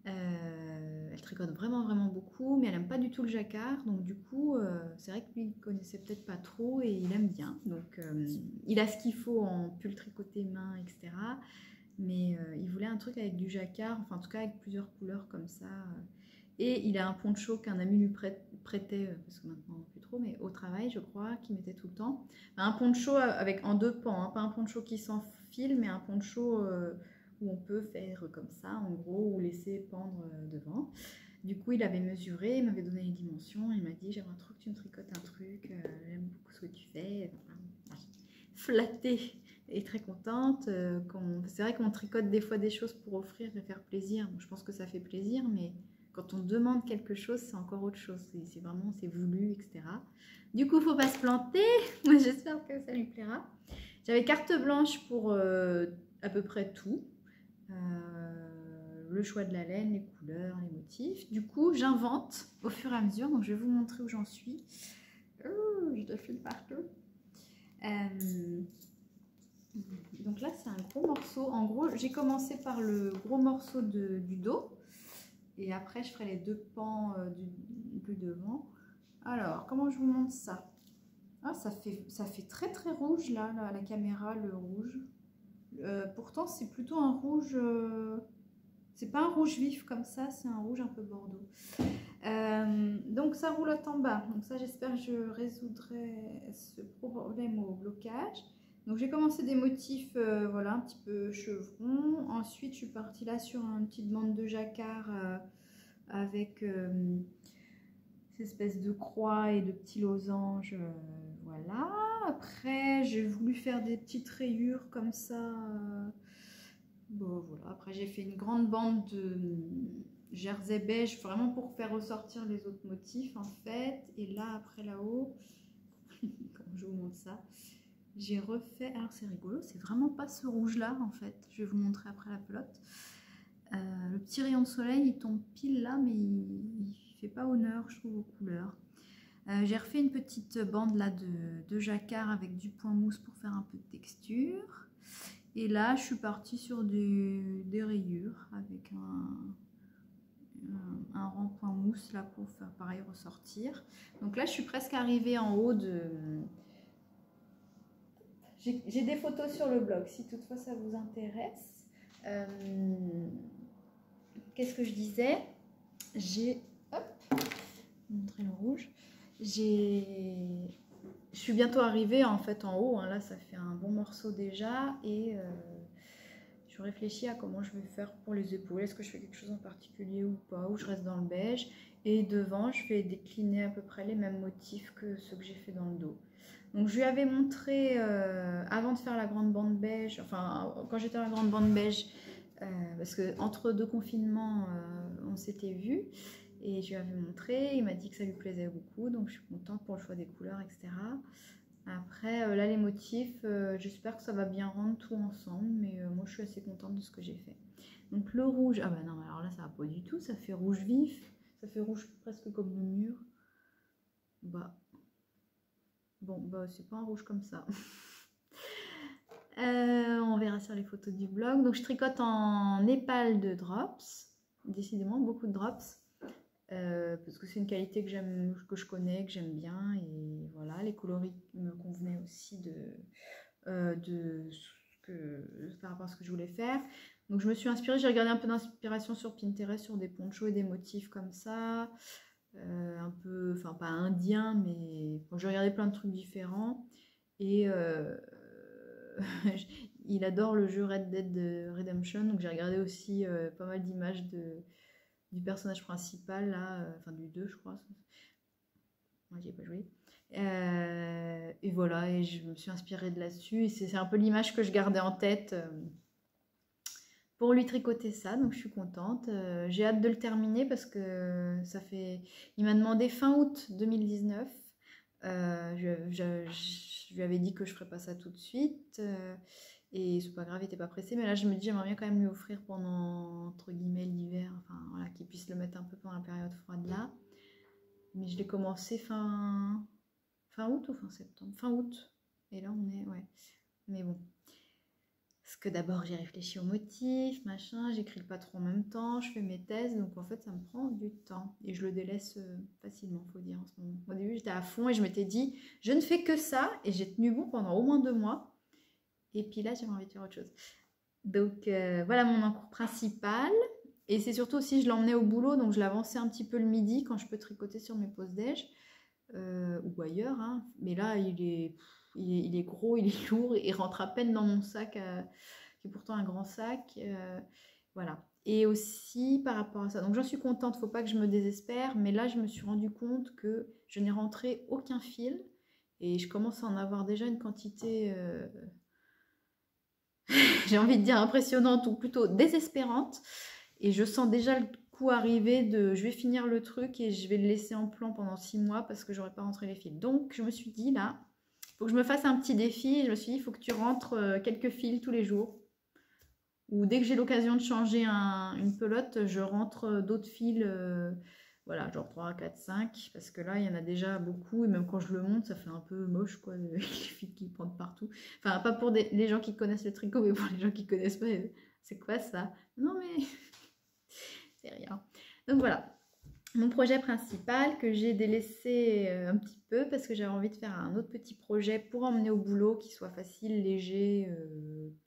Elle tricote vraiment beaucoup, mais elle aime pas du tout le jacquard. Donc du coup, c'est vrai que lui, il connaissait peut-être pas trop et il aime bien. Donc il a ce qu'il faut en pull tricoté main, etc. Mais il voulait un truc avec du jacquard, enfin en tout cas avec plusieurs couleurs comme ça. Et il a un poncho qu'un ami lui prêtait, parce que maintenant plus trop, mais au travail je crois, qu'il mettait tout le temps. Un poncho avec en deux pans, hein, pas un poncho qui s'enfile, mais un poncho où on peut faire comme ça en gros, ou laisser pendre devant. Du coup il avait mesuré, il m'avait donné les dimensions, il m'a dit j'aimerais trop que tu me tricotes un truc, j'aime beaucoup ce que tu fais. Enfin, flattée et très contente. C'est vrai qu'on tricote des fois des choses pour offrir et faire plaisir. Bon, je pense que ça fait plaisir, mais quand on demande quelque chose, c'est encore autre chose. C'est vraiment, c'est voulu, etc. Du coup, faut pas se planter. Moi, j'espère que ça lui plaira. J'avais carte blanche pour à peu près tout. Le choix de la laine, les couleurs, les motifs. Du coup, j'invente au fur et à mesure. Donc, je vais vous montrer où j'en suis. Je dois filer partout. Donc là, c'est un gros morceau. En gros, j'ai commencé par le gros morceau du dos. Et après, je ferai les deux pans du devant. Alors, comment je vous montre ça? Ah, ça fait très rouge là, à la caméra, le rouge. Pourtant, c'est plutôt un rouge... c'est pas un rouge vif comme ça, c'est un rouge un peu bordeaux. Donc, ça roulotte en bas. Donc ça, j'espère que je résoudrai ce problème au blocage. Donc, j'ai commencé des motifs, voilà, un petit peu chevron. Ensuite, je suis partie là sur une petite bande de jacquard avec ces espèces de croix et de petits losanges, voilà. Après, j'ai voulu faire des petites rayures comme ça. Bon, voilà. Après, j'ai fait une grande bande de jersey beige, vraiment pour faire ressortir les autres motifs, en fait. Et là, après, là-haut, comme je vous montre ça, j'ai refait... Alors, c'est rigolo, c'est vraiment pas ce rouge-là, en fait. Je vais vous montrer après la pelote. Le petit rayon de soleil, il tombe pile là, mais il fait pas honneur, je trouve, aux couleurs. J'ai refait une petite bande là de jacquard avec du point mousse pour faire un peu de texture. Et là, je suis partie sur des rayures avec un rang point mousse là pour faire pareil ressortir. Donc là, je suis presque arrivée en haut de... J'ai des photos sur le blog, si toutefois ça vous intéresse. Qu'est-ce que je disais? J'ai... Hop, montrer le rouge. Je suis bientôt arrivée en fait en haut, hein. Là ça fait un bon morceau déjà et je réfléchis à comment je vais faire pour les épaules. Est-ce que je fais quelque chose en particulier ou pas, ou je reste dans le beige. Et devant je vais décliner à peu près les mêmes motifs que ceux que j'ai fait dans le dos. Donc je lui avais montré avant de faire la grande bande beige, enfin quand j'étais dans la grande bande beige, parce que entre deux confinements on s'était vu. Et je lui avais montré, il m'a dit que ça lui plaisait beaucoup, donc je suis contente pour le choix des couleurs, etc. Après, là, les motifs, j'espère que ça va bien rendre tout ensemble, mais moi, je suis assez contente de ce que j'ai fait. Donc, le rouge, ah bah non, alors là, ça va pas du tout, ça fait rouge vif, ça fait rouge presque comme le mur. Bah, bon, bah, c'est pas un rouge comme ça. On verra sur les photos du blog. Donc, je tricote en népal de drops, décidément, beaucoup de drops. Parce que c'est une qualité que j'aime, que je connais, que j'aime bien, et voilà, les coloris me convenaient aussi par rapport à ce que je voulais faire. Donc je me suis inspirée, j'ai regardé un peu d'inspiration sur Pinterest, sur des ponchos et des motifs comme ça, un peu, enfin pas indien, mais bon, j'ai regardé plein de trucs différents, et il adore le jeu Red Dead Redemption, donc j'ai regardé aussi pas mal d'images du personnage principal, là, enfin du 2 je crois. Moi j'ai pas joué. Et voilà, et je me suis inspirée de là-dessus, et c'est un peu l'image que je gardais en tête pour lui tricoter ça, donc je suis contente. J'ai hâte de le terminer parce que ça fait... Il m'a demandé fin août 2019. Je lui avais dit que je ferais pas ça tout de suite. Et c'est pas grave, il était pas pressé, mais là je me dis j'aimerais bien quand même lui offrir pendant entre guillemets l'hiver, enfin voilà, qu'il puisse le mettre un peu pendant la période froide là. Mais je l'ai commencé fin août ou fin septembre? Fin août. Et là on est, ouais. Mais bon. Parce que d'abord j'ai réfléchi au motif, machin, j'écris le patron en même temps, je fais mes thèses, donc en fait ça me prend du temps. Et je le délaisse facilement, faut dire en ce moment. Au début j'étais à fond et je m'étais dit je ne fais que ça, et j'ai tenu bon pendant au moins 2 mois. Et puis là, j'avais envie de faire autre chose. Donc voilà mon encours principal. Et c'est surtout aussi, je l'emmenais au boulot, donc je l'avançais un petit peu le midi quand je peux tricoter sur mes pauses déj ou ailleurs. Hein. Mais là, il est gros, il est lourd, il rentre à peine dans mon sac, qui est pourtant un grand sac. Voilà. Et aussi par rapport à ça, donc j'en suis contente, faut pas que je me désespère, mais là, je me suis rendu compte que je n'ai rentré aucun fil. Et je commence à en avoir déjà une quantité... j'ai envie de dire impressionnante ou plutôt désespérante, et je sens déjà le coup arriver de je vais finir le truc et je vais le laisser en plan pendant 6 mois parce que j'aurais pas rentré les fils. Donc je me suis dit là, il faut que je me fasse un petit défi, et je me suis dit il faut que tu rentres quelques fils tous les jours, ou dès que j'ai l'occasion de changer une pelote, je rentre d'autres fils, voilà, genre 3, 4, 5, parce que là, il y en a déjà beaucoup, et même quand je le monte, ça fait un peu moche, quoi, les fils qui pendent partout. Enfin, pas pour les gens qui connaissent le tricot, mais pour les gens qui connaissent pas, c'est quoi ça? Non, mais c'est rien. Donc voilà, mon projet principal que j'ai délaissé un petit peu, parce que j'avais envie de faire un autre petit projet pour emmener au boulot, qui soit facile, léger,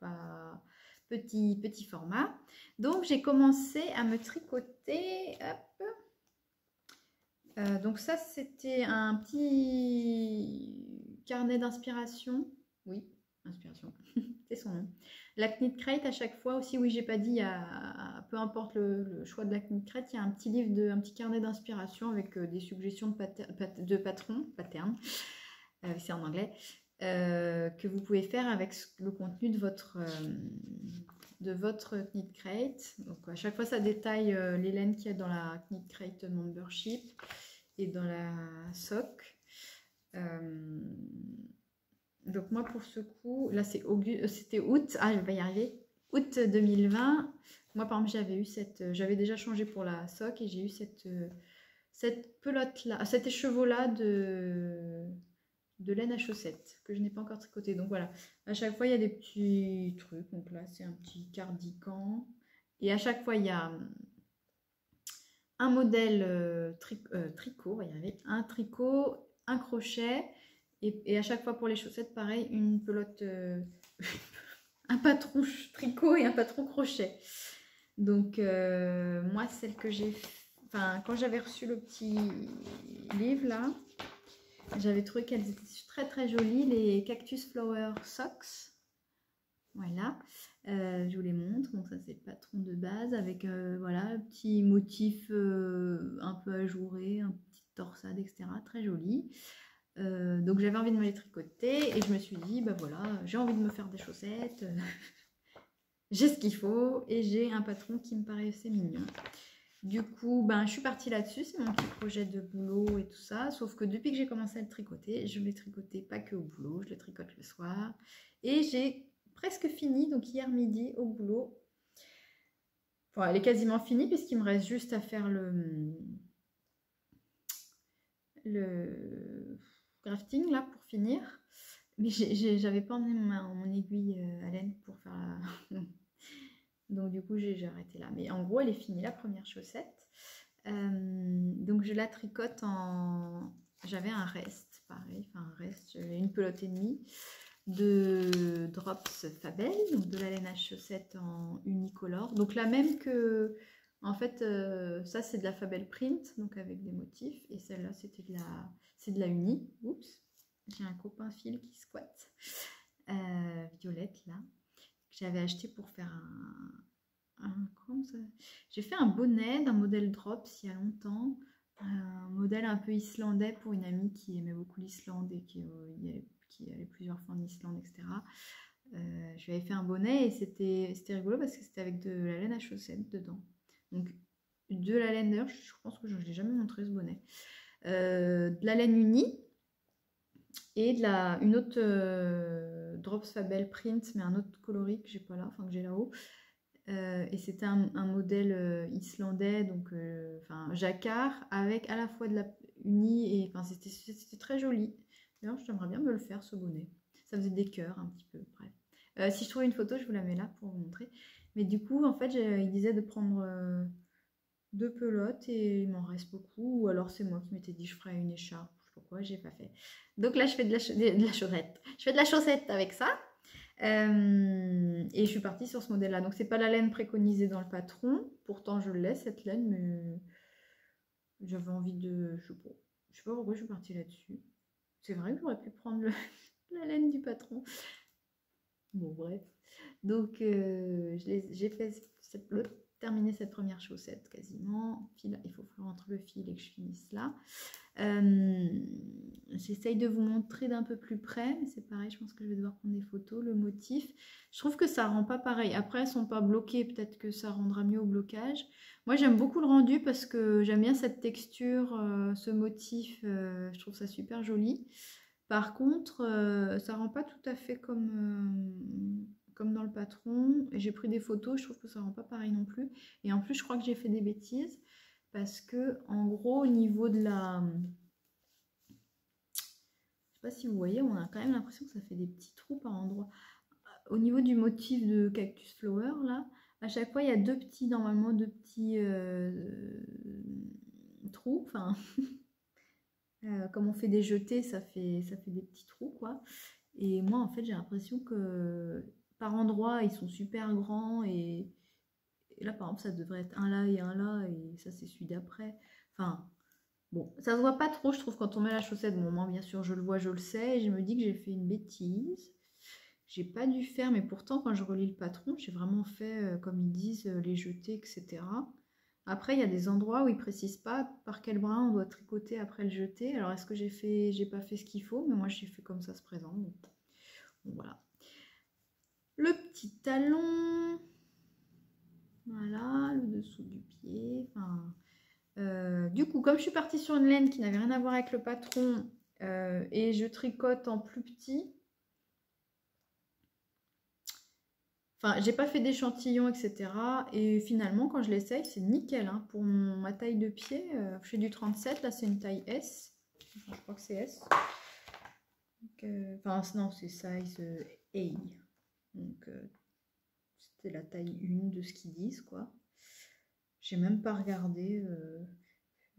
pas... Petit format. Donc j'ai commencé à me tricoter, hop. Donc ça c'était un petit carnet d'inspiration. Oui, inspiration, c'est son nom. La Knit Crate à chaque fois aussi, oui j'ai pas dit, peu importe le choix de la Knit Crate, il y a un petit livre, un petit carnet d'inspiration avec des suggestions de patrons, c'est en anglais, que vous pouvez faire avec le contenu de votre Knit Crate. Donc à chaque fois ça détaille les laines qu'il y a dans la Knit Crate membership et dans la SOC. Donc moi pour ce coup, là c'était août, je vais y arriver, août 2020. Moi par exemple j'avais déjà changé pour la SOC, et j'ai eu cette pelote là, cet écheveau là de laine à chaussettes que je n'ai pas encore tricoté. Donc voilà, à chaque fois il y a des petits trucs. Donc là c'est un petit cardigan, et à chaque fois il y a un modèle tricot, on va y arriver, un tricot, un crochet, et à chaque fois pour les chaussettes pareil, une pelote, un patron tricot et un patron crochet. Donc moi celle que j'ai, enfin quand j'avais reçu le petit livre là, j'avais trouvé qu'elles étaient très très jolies, les Cactus Flower Socks. Voilà, je vous les montre. Donc ça c'est le patron de base avec voilà, un petit motif un peu ajouré, un petit torsade, etc. Très joli. Donc j'avais envie de me les tricoter, et je me suis dit bah voilà, j'ai envie de me faire des chaussettes. J'ai ce qu'il faut, et j'ai un patron qui me paraissait mignon. Du coup, ben, je suis partie là-dessus, c'est mon petit projet de boulot et tout ça. Sauf que depuis que j'ai commencé à le tricoter, je l'ai tricoté pas que au boulot, je le tricote le soir. Et j'ai presque fini, donc hier midi au boulot. Enfin, elle est quasiment finie puisqu'il me reste juste à faire le grafting là pour finir. Mais j'avais pas emmené mon aiguille à laine pour faire la... Donc du coup j'ai arrêté là. Mais en gros elle est finie la première chaussette. Donc je la tricote en... J'avais un reste, pareil, enfin un reste, j'avais une pelote et demie de Drops Fabel, donc de la laine à chaussette en unicolore. Donc la même que... En fait, ça c'est de la Fabel Print, donc avec des motifs. Et celle-là c'était de la... C'est de la uni. Oups, j'ai un copain fil qui squatte. Violette là. Que j'avais acheté pour faire comment ça... J'ai fait un bonnet d'un modèle Drops il y a longtemps. Un modèle un peu islandais pour une amie qui aimait beaucoup l'Islande et qui allait plusieurs fois en Islande, etc. Je lui avais fait un bonnet et c'était rigolo parce que c'était avec de la laine à chaussettes dedans. Donc de la laine, d'ailleurs, je pense que je ne l'ai jamais montré ce bonnet. De la laine unie et une autre Drops Fabel Print, mais un autre coloris que j'ai pas là, enfin que j'ai là-haut. Et c'était un modèle islandais, donc enfin jacquard, avec à la fois de la unie et enfin c'était très joli. D'ailleurs, j'aimerais bien me le faire ce bonnet. Ça faisait des cœurs un petit peu, bref. Si je trouve une photo, je vous la mets là pour vous montrer. Mais du coup, en fait, il disait de prendre 2 pelotes et il m'en reste beaucoup. Ou alors c'est moi qui m'étais dit je ferais une écharpe. Je sais pas quoi, j'ai pas fait. Donc là, je fais de la chaussette. Je fais de la chaussette avec ça. Et je suis partie sur ce modèle là, donc c'est pas la laine préconisée dans le patron, pourtant je l'ai cette laine, mais j'avais envie de, je sais pas pourquoi je suis partie là-dessus. C'est vrai que j'aurais pu prendre la laine du patron, bon bref. Donc j'ai fait terminer cette première chaussette quasiment. Il faut faire entre le fil et que je finisse là. J'essaye de vous montrer d'un peu plus près, mais c'est pareil, je pense que je vais devoir prendre des photos. Le motif, je trouve que ça rend pas pareil. Après, elles sont pas bloquées, peut-être que ça rendra mieux au blocage. Moi, j'aime beaucoup le rendu parce que j'aime bien cette texture, ce motif, je trouve ça super joli. Par contre, ça rend pas tout à fait comme dans le patron. Et j'ai pris des photos, je trouve que ça rend pas pareil non plus. Et en plus, je crois que j'ai fait des bêtises. Parce que, en gros, au niveau de la... Je sais pas si vous voyez, on a quand même l'impression que ça fait des petits trous par endroit. Au niveau du motif de Cactus Flower, là, à chaque fois, il y a normalement deux petits trous. Enfin, comme on fait des jetés, ça fait des petits trous, quoi. Et moi, en fait, j'ai l'impression que par endroit, ils sont super grands et là, par exemple, ça devrait être un là et un là, et ça, c'est celui d'après. Enfin, bon, ça se voit pas trop, je trouve, quand on met la chaussette. Bon, moi, bien sûr, je le vois, je le sais, et je me dis que j'ai fait une bêtise. J'ai pas dû faire, mais pourtant, quand je relis le patron, j'ai vraiment fait, comme ils disent, les jetés, etc. Après, il y a des endroits où ils précisent pas par quel brin on doit tricoter après le jeter. Alors, est-ce que j'ai pas fait ce qu'il faut, mais moi, j'ai fait comme ça se présente. Bon, voilà. Le petit talon... Voilà, le dessous du pied. Enfin, du coup, comme je suis partie sur une laine qui n'avait rien à voir avec le patron et je tricote en plus petit, enfin, j'ai pas fait d'échantillon, etc. Et finalement, quand je l'essaye, c'est nickel. Hein. Pour ma taille de pied, je fais du 37, là c'est une taille S. Enfin, je crois que c'est S. Donc, enfin, non, c'est size A. Donc, c'était la taille 1 de ce qu'ils disent, quoi. J'ai même pas regardé,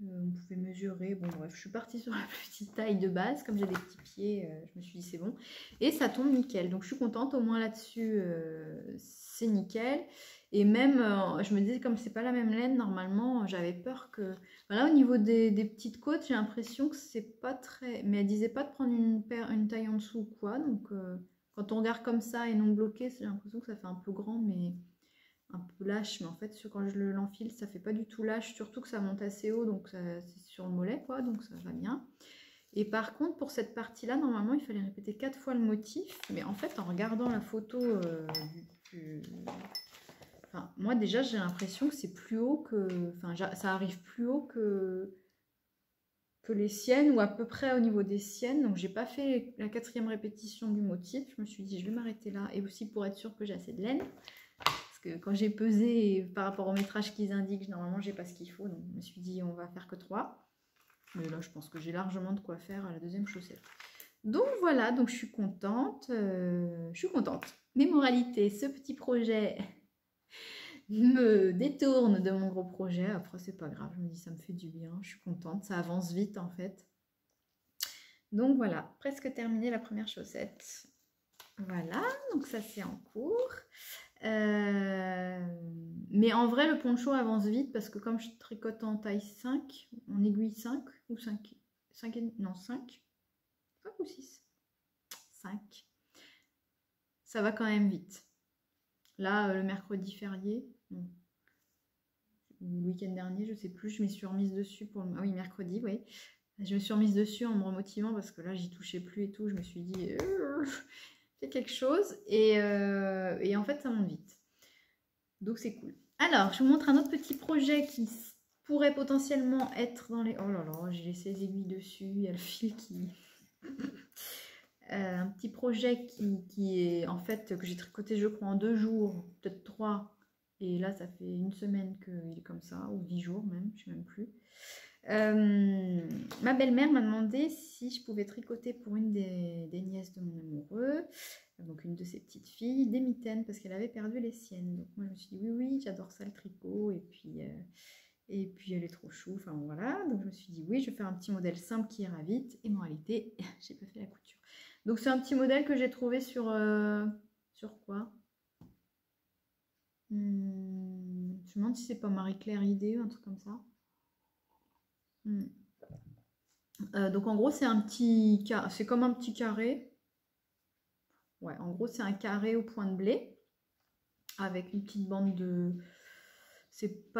on pouvait mesurer, bon bref, je suis partie sur la petite taille de base, comme j'ai des petits pieds, je me suis dit c'est bon, et ça tombe nickel, donc je suis contente, au moins là-dessus, c'est nickel, et même, je me disais, comme c'est pas la même laine, normalement, j'avais peur que, voilà, au niveau des petites côtes, j'ai l'impression que c'est pas très, mais elle disait pas de prendre une taille en dessous ou quoi, donc quand on regarde comme ça et non bloqué, j'ai l'impression que ça fait un peu grand, mais un peu lâche, mais en fait quand je l'enfile ça fait pas du tout lâche, surtout que ça monte assez haut, donc c'est sur le mollet quoi, donc ça va bien. Et par contre pour cette partie là, normalement il fallait répéter 4 fois le motif, mais en fait en regardant la photo Enfin, moi déjà j'ai l'impression que c'est plus haut que... Enfin, ça arrive plus haut que les siennes ou à peu près au niveau des siennes. Donc j'ai pas fait la 4e répétition du motif. Je me suis dit je vais m'arrêter là et aussi pour être sûre que j'ai assez de laine. Parce que quand j'ai pesé par rapport au métrage qu'ils indiquent, normalement j'ai pas ce qu'il faut. Donc je me suis dit on va faire que 3. Mais là je pense que j'ai largement de quoi faire à la 2e chaussette. Donc voilà, donc je suis contente. Je suis contente. Mais moralité, ce petit projet me détourne de mon gros projet. Après, c'est pas grave. Je me dis, ça me fait du bien. Je suis contente. Ça avance vite, en fait. Donc, voilà. Presque terminé la première chaussette. Voilà. Donc, ça, c'est en cours. Mais en vrai, le poncho avance vite parce que comme je tricote en taille 5, en aiguille 5 ou 5, 5 non, 5 ou 6 5. Ça va quand même vite. Là, le mercredi férié, bon, le week-end dernier, je sais plus, je m'y suis remise dessus pour le... Ah oui, mercredi, oui. Je me suis remise dessus en me remotivant parce que là, j'y touchais plus et tout. Je me suis dit, fais quelque chose. Et en fait, ça monte vite. Donc, c'est cool. Alors, je vous montre un autre petit projet qui pourrait potentiellement être dans les... Oh là là, j'ai laissé les aiguilles dessus. Il y a le fil qui... un petit projet qui est en fait que j'ai tricoté je crois en 2 jours, peut-être 3, et là ça fait une semaine qu'il est comme ça, ou 10 jours même, je sais même plus. Ma belle-mère m'a demandé si je pouvais tricoter pour une des nièces de mon amoureux, donc une de ses petites filles, des mitaines parce qu'elle avait perdu les siennes. Donc moi je me suis dit oui, j'adore ça le tricot, et puis elle est trop chou, enfin voilà. Donc je me suis dit oui, je vais faire un petit modèle simple qui ira vite, et en réalité j'ai pas fait la couture. Donc c'est un petit modèle que j'ai trouvé sur quoi, je me demande si c'est pas Marie-Claire Idée ou un truc comme ça. Donc en gros c'est un petit, c'est comme un petit carré. Ouais, en gros c'est un carré au point de blé avec une petite bande de... C'est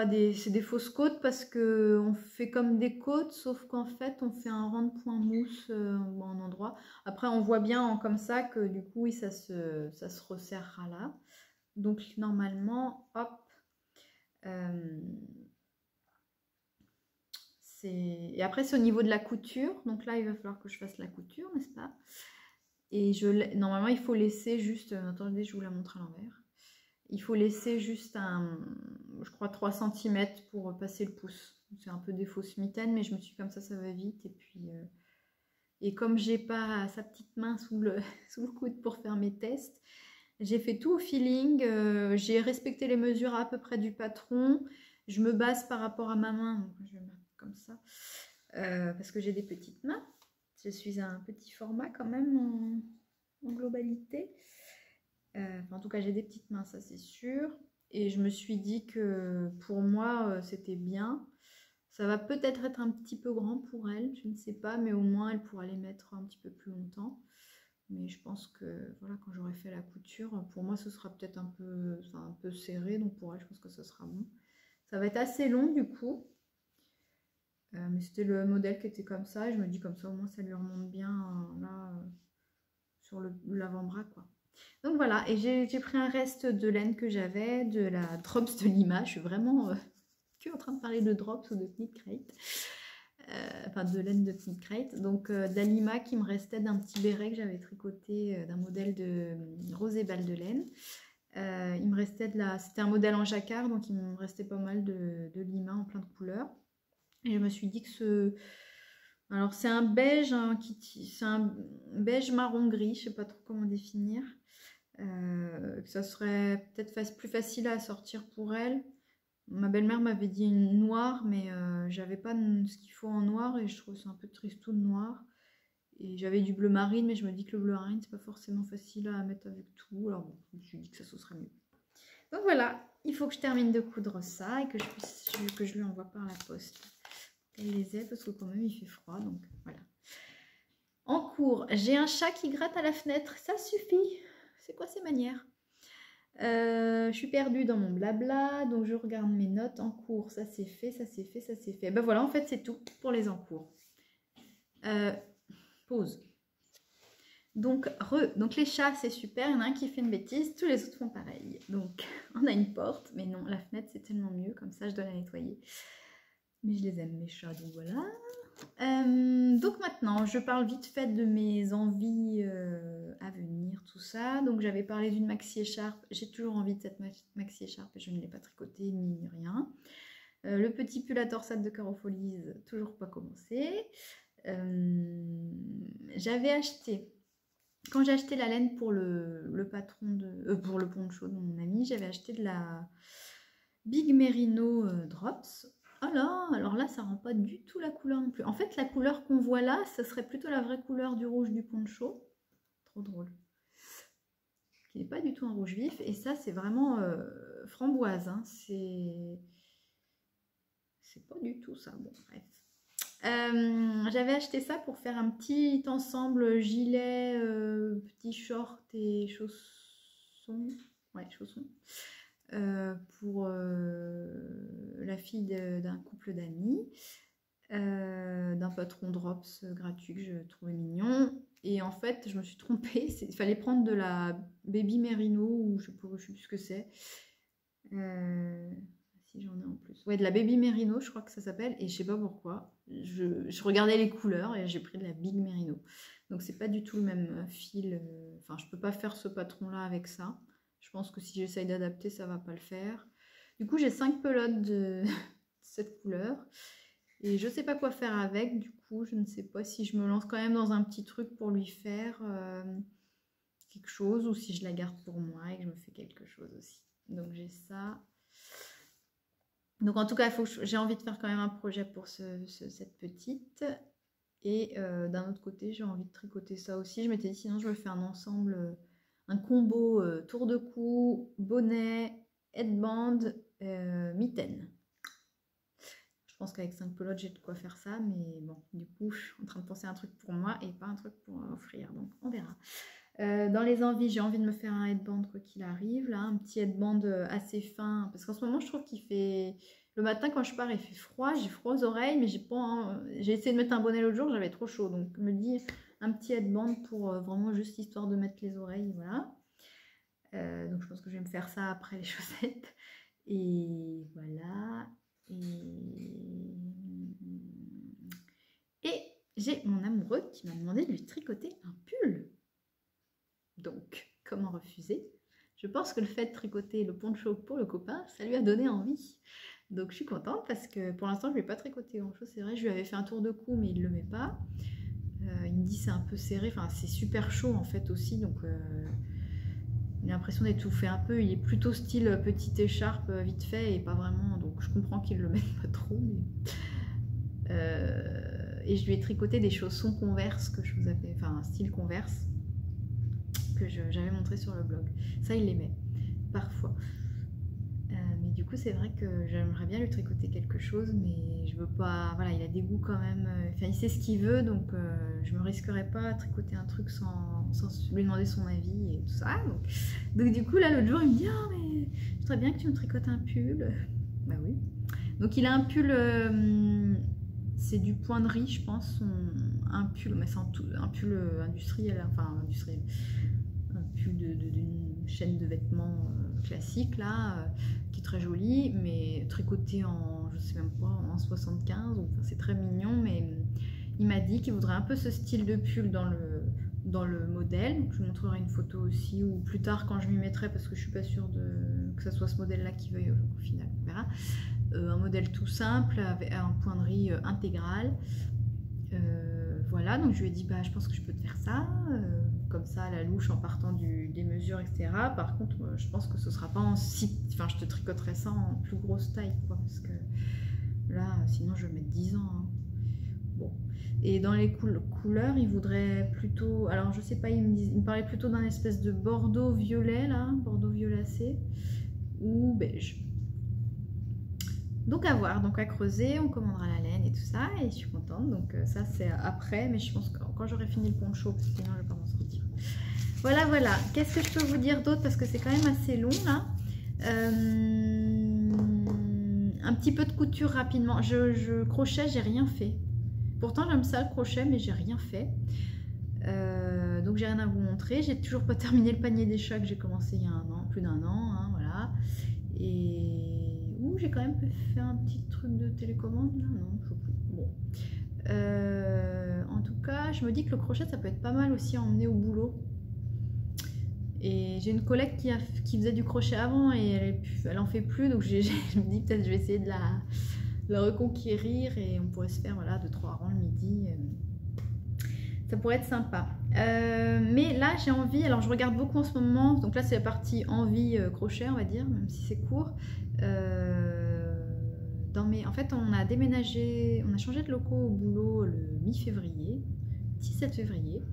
des fausses côtes parce que on fait comme des côtes, sauf qu'en fait on fait un rang de point mousse en endroit. Après on voit bien comme ça que du coup oui, ça se resserrera là. Donc normalement, hop, et après c'est au niveau de la couture. Donc là il va falloir que je fasse la couture, n'est-ce pas? Et normalement il faut laisser juste, attendez, je vous la montre à l'envers. Il faut laisser juste je crois 3 cm pour passer le pouce. C'est un peu des fausses mitaines, mais je me suis dit, comme ça va vite. Et puis et comme j'ai pas sa petite main sous le coude pour faire mes tests, j'ai fait tout au feeling. J'ai respecté les mesures à peu près du patron. Je me base par rapport à ma main, donc je vais mettre comme ça, parce que j'ai des petites mains. Je suis à un petit format quand même en globalité. En tout cas, j'ai des petites mains, ça c'est sûr. Et je me suis dit que pour moi, c'était bien. Ça va peut-être être un petit peu grand pour elle, je ne sais pas, mais au moins elle pourra les mettre un petit peu plus longtemps. Mais je pense que voilà, quand j'aurai fait la couture, pour moi ce sera peut-être un peu serré, donc pour elle je pense que ce sera bon. Ça va être assez long du coup. Mais c'était le modèle qui était comme ça, et je me dis comme ça au moins ça lui remonte bien là sur l'avant-bras quoi. Donc voilà, et j'ai pris un reste de laine que j'avais, de la Drops de Lima. Je suis vraiment que en train de parler de Drops ou de Knit Crate. Enfin de laine de Knit Crate. Donc de la Lima qui me restait d'un petit béret que j'avais tricoté d'un modèle de rosé balle de laine. Il me restait c'était un modèle en jacquard, donc il me restait pas mal de Lima en plein de couleurs. Et je me suis dit que alors c'est un beige, c'est un beige marron gris, je sais pas trop comment définir. Que ça serait peut-être plus facile à sortir pour elle. Ma belle-mère m'avait dit une noire, mais j'avais pas ce qu'il faut en noir et je trouve c'est un peu tristoun noir. Et j'avais du bleu marine, mais je me dis que le bleu marine c'est pas forcément facile à mettre avec tout. Alors bon, je me suis dit que ça ce serait mieux. Donc voilà, il faut que je termine de coudre ça et que je lui envoie par la poste. Elle les ait parce que quand même il fait froid, donc voilà. En cours, j'ai un chat qui gratte à la fenêtre, ça suffit. C'est quoi ces manières? Je suis perdue dans mon blabla, donc je regarde mes notes en cours. Ça c'est fait, ça c'est fait, ça c'est fait. Ben voilà, en fait c'est tout pour les en cours. Pause. Donc les chats, c'est super. Il y en a un qui fait une bêtise, tous les autres font pareil. Donc on a une porte, mais non, la fenêtre, c'est tellement mieux. Comme ça, je dois la nettoyer. Mais je les aime, mes chats, donc voilà. Donc maintenant, je parle vite fait de mes envies à venir, tout ça. Donc j'avais parlé d'une maxi écharpe. J'ai toujours envie de cette maxi écharpe et je ne l'ai pas tricotée ni rien. Le petit pull à torsade de Carofolies, toujours pas commencé. J'avais acheté, quand j'ai acheté la laine pour le patron de, pour le poncho de mon ami, j'avais acheté de la Big Merino Drops. Alors là, ça rend pas du tout la couleur non plus. En fait, la couleur qu'on voit là, ça serait plutôt la vraie couleur du rouge du poncho. Trop drôle. Qui n'est pas du tout un rouge vif. Et ça, c'est vraiment framboise. Hein. C'est pas du tout ça. Bon, bref. J'avais acheté ça pour faire un petit ensemble gilet, petit short et chaussons. Ouais, chaussons. Pour la fille d'un couple d'amis, d'un patron Drops gratuit que je trouvais mignon. Et en fait, je me suis trompée. Il fallait prendre de la Baby Merino, ou je sais plus ce que c'est. Si j'en ai en plus. Ouais, de la Baby Merino, je crois que ça s'appelle. Et je sais pas pourquoi. Je regardais les couleurs et j'ai pris de la Big Merino. Donc c'est pas du tout le même fil. Enfin, je peux pas faire ce patron-là avec ça. Je pense que si j'essaye d'adapter, ça va pas le faire. Du coup, j'ai 5 pelotes de cette couleur. Et je sais pas quoi faire avec. Du coup, je ne sais pas si je me lance quand même dans un petit truc pour lui faire quelque chose. Ou si je la garde pour moi et que je me fais quelque chose aussi. Donc j'ai ça. Donc en tout cas, j'ai envie de faire quand même un projet pour cette petite. Et d'un autre côté, j'ai envie de tricoter ça aussi. Je m'étais dit, sinon je me fais un ensemble... un combo tour de cou, bonnet, headband, mitaine. Je pense qu'avec 5 pelotes, j'ai de quoi faire ça. Mais bon, du coup, je suis en train de penser à un truc pour moi et pas un truc pour offrir. Donc, on verra. Dans les envies, j'ai envie de me faire un headband quoi qu'il arrive. Là, un petit headband assez fin. Parce qu'en ce moment, je trouve qu'il fait... Le matin, quand je pars, il fait froid. J'ai froid aux oreilles, mais j'ai pas... J'ai essayé de mettre un bonnet l'autre jour, j'avais trop chaud. Donc, je me dis... un petit headband pour vraiment juste histoire de mettre les oreilles, voilà. Donc je pense que je vais me faire ça après les chaussettes. Et voilà. Et j'ai mon amoureux qui m'a demandé de lui tricoter un pull. Donc, comment refuser? Je pense que le fait de tricoter le poncho pour le copain, ça lui a donné envie. Donc je suis contente parce que pour l'instant je ne lui ai pas tricoté grand-chose. C'est vrai, je lui avais fait un tour de cou, mais il ne le met pas. Il me dit c'est un peu serré, enfin c'est super chaud en fait aussi, donc il a l'impression d'étouffer un peu. Il est plutôt style petite écharpe vite fait et pas vraiment, donc je comprends qu'il le mette pas trop. Mais... et je lui ai tricoté des chaussons Converse que je vous avais, enfin un style Converse que j'avais montré sur le blog. Ça il les met parfois. Mais du coup c'est vrai que j'aimerais bien lui tricoter quelque chose, mais je veux pas, voilà, il a des goûts quand même, enfin il sait ce qu'il veut, donc je me risquerais pas à tricoter un truc sans lui demander son avis et tout ça. Donc du coup là l'autre jour il me dit ah mais je voudrais bien que tu me tricotes un pull. Bah oui. Donc il a un pull, c'est du point de riz je pense, un pull, mais c'est un pull industriel, enfin industriel, un pull d'une chaîne de vêtements classique là, qui est très joli, mais tricoté en, je sais même pas, en 75, enfin, c'est très mignon, mais il m'a dit qu'il voudrait un peu ce style de pull dans le modèle, donc je vous montrerai une photo aussi, ou plus tard quand je m'y mettrai, parce que je suis pas sûre que ça soit ce modèle là qui veuille au final, on verra. Un modèle tout simple, avec un point de riz intégral. Voilà, donc je lui ai dit bah je pense que je peux te faire ça, comme ça à la louche en partant des mesures, etc. Par contre je pense que ce sera pas en enfin je te tricoterai ça en plus grosse taille quoi, parce que là sinon je vais mettre 10 ans hein. Bon, et dans les couleurs il voudrait plutôt, alors je sais pas, il me parlait plutôt d'un espèce de bordeaux violet là, bordeaux violacé ou beige. Donc à voir, donc à creuser, on commandera la laine et tout ça, et je suis contente, donc ça c'est après, mais je pense que quand j'aurai fini le poncho, parce que sinon je vais pas m'en sortir. Voilà, voilà, qu'est-ce que je peux vous dire d'autre, parce que c'est quand même assez long là. Un petit peu de couture rapidement, je crochet, j'ai rien fait. Pourtant j'aime ça le crochet, mais j'ai rien fait. Donc donc j'ai rien à vous montrer. J'ai toujours pas terminé le panier des chats que j'ai commencé il y a un an, plus d'un an, hein, voilà. Et j'ai quand même fait un petit truc de télécommande là, non, je sais plus. Bon. En tout cas, je me dis que le crochet ça peut être pas mal aussi à emmener au boulot. Et j'ai une collègue qui faisait du crochet avant et elle en fait plus, donc je me dis peut-être je vais essayer de la reconquérir et on pourrait se faire voilà 2-3 rangs le midi. Ça pourrait être sympa. Mais là j'ai envie, alors je regarde beaucoup en ce moment, donc là c'est la partie envie crochet on va dire, même si c'est court. En fait on a déménagé, on a changé de locaux au boulot le mi-février, 17 février,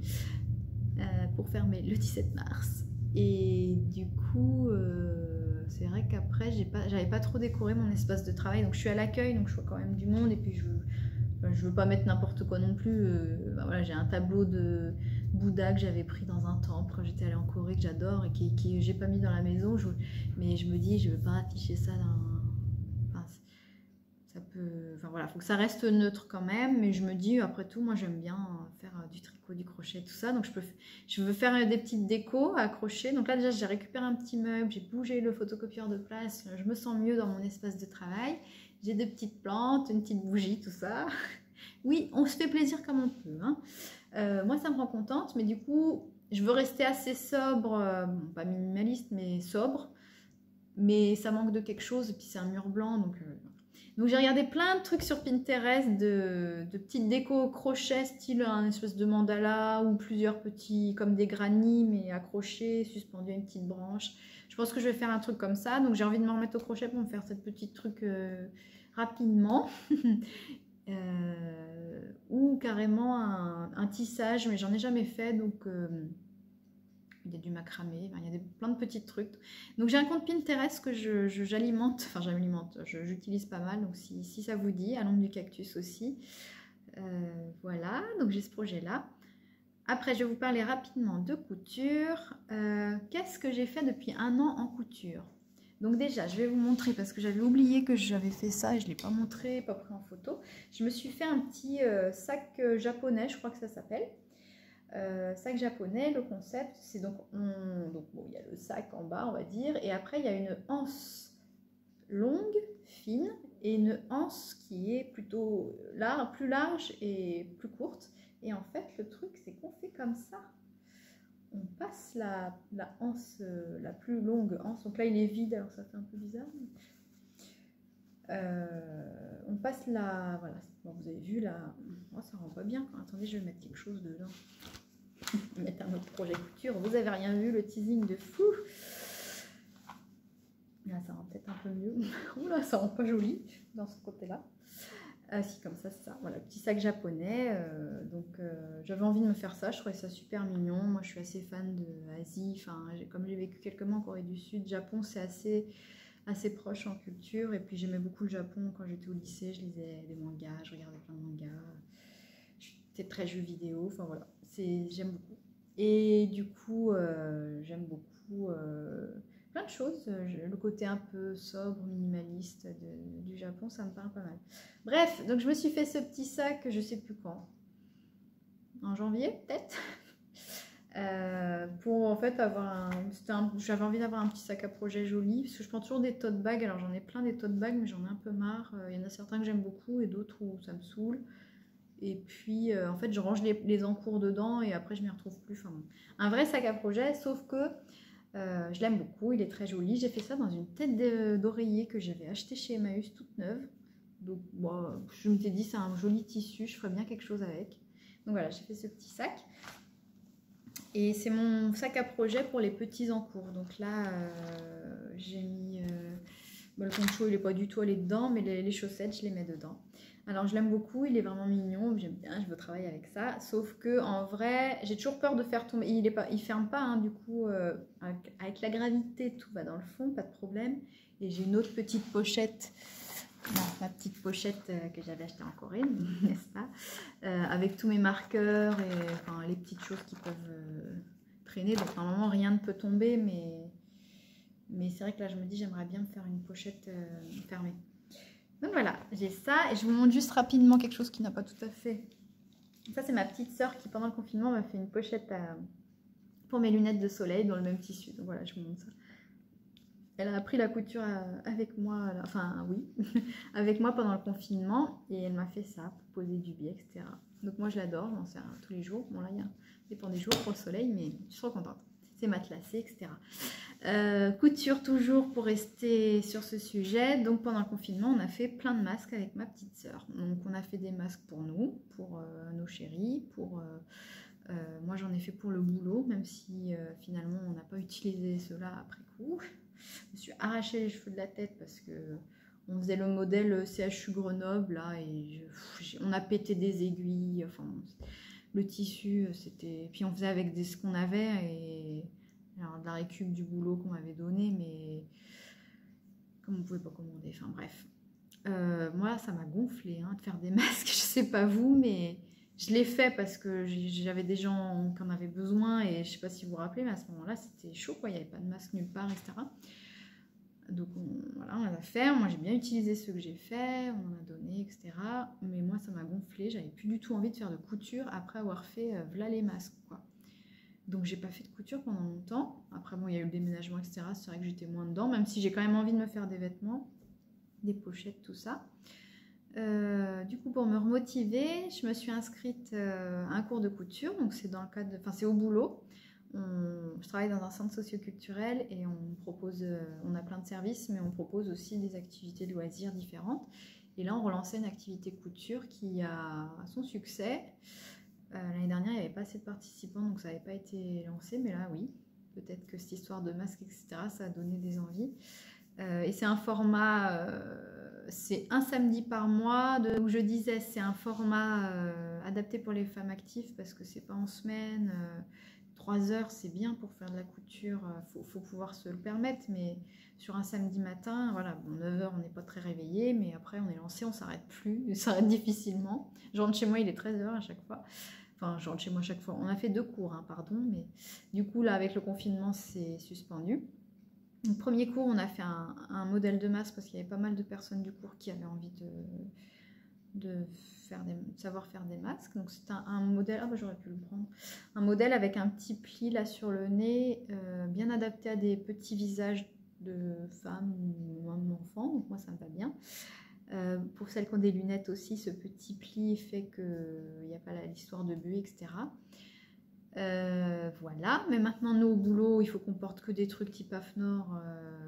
pour fermer le 17 mars. Et du coup, c'est vrai qu'après, j'avais pas trop décoré mon espace de travail. Donc je suis à l'accueil, donc je vois quand même du monde. Et puis je veux pas mettre n'importe quoi non plus. Voilà, j'ai un tableau de Bouddha que j'avais pris dans un temple quand j'étais allée en Corée, que j'adore et que j'ai pas mis dans la maison. Mais je me dis, je veux pas afficher ça dans... Enfin, ça peut... Enfin voilà, faut que ça reste neutre quand même. Mais je me dis, après tout, moi j'aime bien faire du tricot, du crochet, tout ça. Donc je veux faire des petites décos à accrocher. Donc là déjà j'ai récupéré un petit meuble, j'ai bougé le photocopieur de place. Je me sens mieux dans mon espace de travail. J'ai des petites plantes, une petite bougie, tout ça. Oui, on se fait plaisir comme on peut. Hein. Moi ça me rend contente. Mais du coup, je veux rester assez sobre. Bon, pas minimaliste, mais sobre. Mais ça manque de quelque chose. Et puis c'est un mur blanc, donc j'ai regardé plein de trucs sur Pinterest de petites décos au crochet, style un espèce de mandala ou plusieurs petits, comme des granits, mais accrochés, suspendus à une petite branche. Je pense que je vais faire un truc comme ça. Donc j'ai envie de me remettre au crochet pour me faire cette petite truc rapidement. Ou carrément un tissage, mais j'en ai jamais fait, donc... il y a du macramé, il y a plein de petits trucs. Donc j'ai un compte Pinterest que j'alimente, enfin j'utilise pas mal, donc si ça vous dit, à l'ombre du cactus aussi. Voilà, donc j'ai ce projet-là. Après, je vais vous parler rapidement de couture. Qu'est-ce que j'ai fait depuis un an en couture? Donc déjà, je vais vous montrer, parce que j'avais oublié que j'avais fait ça et je ne l'ai pas montré, pas pris en photo. Je me suis fait un petit sac japonais, je crois que ça s'appelle. Sac japonais, le concept c'est donc bon, il y a le sac en bas on va dire, et après il y a une anse longue, fine, et une anse qui est plutôt plus large et plus courte. Et en fait le truc c'est qu'on fait comme ça, on passe la anse, la plus longue anse, donc là il est vide alors ça fait un peu bizarre, on passe voilà, bon, vous avez vu là, oh, ça rend pas bien. Attendez, je vais mettre quelque chose dedans. Mettre un autre projet couture. Vous avez rien vu, le teasing de fou. Là, ça rend peut-être un peu mieux. Oula, ça rend pas joli dans ce côté-là. Si, comme ça, c'est ça. Voilà, petit sac japonais. J'avais envie de me faire ça. Je trouvais ça super mignon. Moi, je suis assez fan de Asie. Enfin, comme j'ai vécu quelques mois en Corée du Sud, Japon, c'est assez proche en culture. Et puis, j'aimais beaucoup le Japon quand j'étais au lycée. Je lisais des mangas, je regardais plein de mangas. J'étais très jeux vidéo. Enfin, voilà. J'aime beaucoup. Et du coup, j'aime beaucoup plein de choses. Le côté un peu sobre, minimaliste du Japon, ça me parle pas mal. Bref, donc je me suis fait ce petit sac, je sais plus quand. En janvier, peut-être. Pour en fait avoir j'avais envie d'avoir un petit sac à projet joli, parce que je prends toujours des tote bags. Alors j'en ai plein des tote bags, mais j'en ai un peu marre. Il y en a certains que j'aime beaucoup et d'autres où ça me saoule. Et puis, en fait, je range les encours dedans et après, je m'y retrouve plus. Enfin, un vrai sac à projet, sauf que je l'aime beaucoup, il est très joli. J'ai fait ça dans une tête d'oreiller que j'avais acheté chez Emmaüs, toute neuve. Donc, bon, je me suis dit, c'est un joli tissu, je ferais bien quelque chose avec. Donc voilà, j'ai fait ce petit sac. Et c'est mon sac à projet pour les petits encours. Donc là, j'ai mis... le poncho, il n'est pas du tout allé dedans, mais les chaussettes, je les mets dedans. Alors je l'aime beaucoup, il est vraiment mignon, j'aime bien, je veux travailler avec ça. Sauf que en vrai, j'ai toujours peur de faire tomber. Il ferme pas, hein, du coup, avec la gravité, tout va dans le fond, pas de problème. Et j'ai une autre petite pochette, ma petite pochette que j'avais achetée en Corée, n'est-ce pas, avec tous mes marqueurs et enfin, les petites choses qui peuvent traîner. Donc normalement rien ne peut tomber, mais c'est vrai que là je me dis j'aimerais bien me faire une pochette fermée. Donc voilà, j'ai ça et je vous montre juste rapidement quelque chose qui n'a pas tout à fait. Ça c'est ma petite sœur qui pendant le confinement m'a fait une pochette pour mes lunettes de soleil dans le même tissu. Donc voilà, je vous montre ça. Elle a appris la couture avec moi, enfin oui, avec moi pendant le confinement et elle m'a fait ça pour poser du biais, etc. Donc moi je l'adore, j'en sers tous les jours. Bon là, il dépend des jours pour le soleil, mais je suis trop contente. C'est matelassé, etc. Couture toujours pour rester sur ce sujet. Donc pendant le confinement, on a fait plein de masques avec ma petite sœur. Donc on a fait des masques pour nous, pour nos chéris, pour... moi j'en ai fait pour le boulot, même si finalement on n'a pas utilisé cela après coup. Je me suis arraché les cheveux de la tête parce que on faisait le modèle CHU Grenoble là et on a pété des aiguilles. Enfin, le tissu c'était. Puis on faisait avec ce qu'on avait et alors, de la récup du boulot qu'on m'avait donné, mais comme on pouvait pas commander. Enfin bref, moi ça m'a gonflé hein, de faire des masques. Je sais pas vous, mais je l'ai fait parce que j'avais des gens qui en avaient besoin et je sais pas si vous vous rappelez, mais à ce moment-là, c'était chaud, quoi. Il n'y avait pas de masque nulle part, etc. Donc voilà, on l'a fait. Moi, j'ai bien utilisé ceux que j'ai fait, on en a donné, etc. Mais moi, ça m'a gonflé. J'avais plus du tout envie de faire de couture après avoir fait voilà les masques, quoi. Donc, j'ai pas fait de couture pendant longtemps. Après, bon, il y a eu le déménagement, etc. C'est vrai que j'étais moins dedans, même si j'ai quand même envie de me faire des vêtements, des pochettes, tout ça. Du coup, pour me remotiver, je me suis inscrite à un cours de couture. Donc, c'est dans le cadre, enfin, c'est au boulot. Je travaille dans un centre socioculturel et on propose, on a plein de services, mais on propose aussi des activités de loisirs différentes. Et là, on relançait une activité couture qui a son succès. L'année dernière, il n'y avait pas assez de participants, donc ça n'avait pas été lancé, mais là, oui. Peut-être que cette histoire de masque, etc., ça a donné des envies. Et c'est un format, c'est un samedi par mois, où je disais, c'est un format adapté pour les femmes actives parce que c'est pas en semaine. 3 heures, c'est bien pour faire de la couture, faut pouvoir se le permettre, mais sur un samedi matin, voilà, bon, 9 heures, on n'est pas très réveillé, mais après, on est lancé, on s'arrête plus, on s'arrête difficilement. Je rentre chez moi, il est 13 heures à chaque fois. Enfin, je rentre chez moi à chaque fois. On a fait 2 cours, hein, pardon, mais du coup, là, avec le confinement, c'est suspendu. Le premier cours, on a fait un modèle de masque parce qu'il y avait pas mal de personnes du cours qui avaient envie de savoir faire des masques. Donc c'est un modèle, ah bah j'aurais pu le prendre, un modèle avec un petit pli là sur le nez, bien adapté à des petits visages de femmes ou d'enfants, donc moi ça me va bien. Pour celles qui ont des lunettes aussi, ce petit pli fait qu'il n'y a pas l'histoire de buée, etc. Voilà, mais maintenant nous au boulot il faut qu'on porte que des trucs type AFNOR,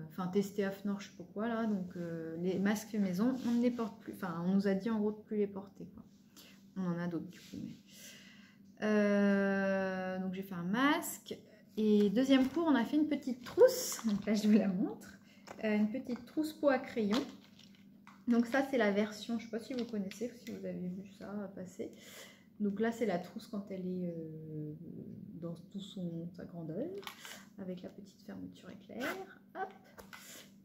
enfin testé AFNOR je sais pas quoi là, donc les masques fait maison on ne les porte plus, enfin on nous a dit en gros de plus les porter quoi. On en a d'autres du coup, mais donc j'ai fait un masque et deuxième cours on a fait une petite trousse, donc là je vous la montre, une petite trousse peau à crayon. Donc ça c'est la version, je sais pas si vous connaissez, si vous avez vu ça passer. Donc là, c'est la trousse quand elle est dans toute sa grandeur, avec la petite fermeture éclair. Hop.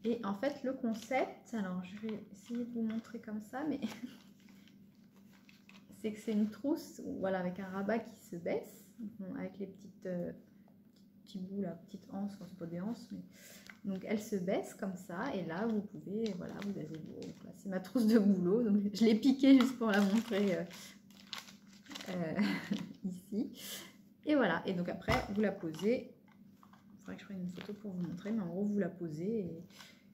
Et en fait, le concept, alors je vais essayer de vous montrer comme ça, mais c'est que c'est une trousse, voilà, avec un rabat qui se baisse, avec les petits bouts, la petite anse, enfin c'est pas des anses, mais donc elle se baisse comme ça, et là vous pouvez, voilà, vous avez c'est ma trousse de boulot, donc je l'ai piquée juste pour la montrer. Ici et voilà, et donc après vous la posez, il faudrait que je prenne une photo pour vous montrer, mais en gros vous la posez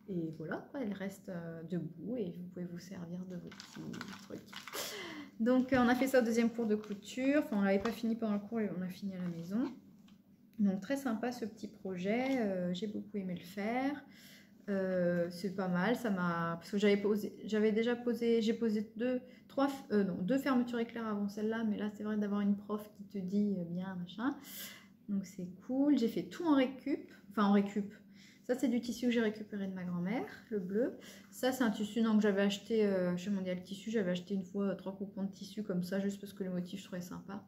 et voilà quoi, elle reste debout et vous pouvez vous servir de vos petits trucs. Donc on a fait ça au deuxième cours de couture, enfin on l'avait pas fini pendant le cours et on a fini à la maison, donc très sympa ce petit projet, j'ai beaucoup aimé le faire. C'est pas mal, ça m'a, parce que j'avais déjà posé, j'ai posé deux fermetures éclair avant celle-là, mais là c'est vrai d'avoir une prof qui te dit bien machin, donc c'est cool. J'ai fait tout en récup, enfin en récup, ça c'est du tissu que j'ai récupéré de ma grand-mère, le bleu. Ça c'est un tissu que j'avais acheté chez Mondial Tissu, j'avais acheté une fois 3 coupons de tissu comme ça juste parce que le motif je trouvais sympa,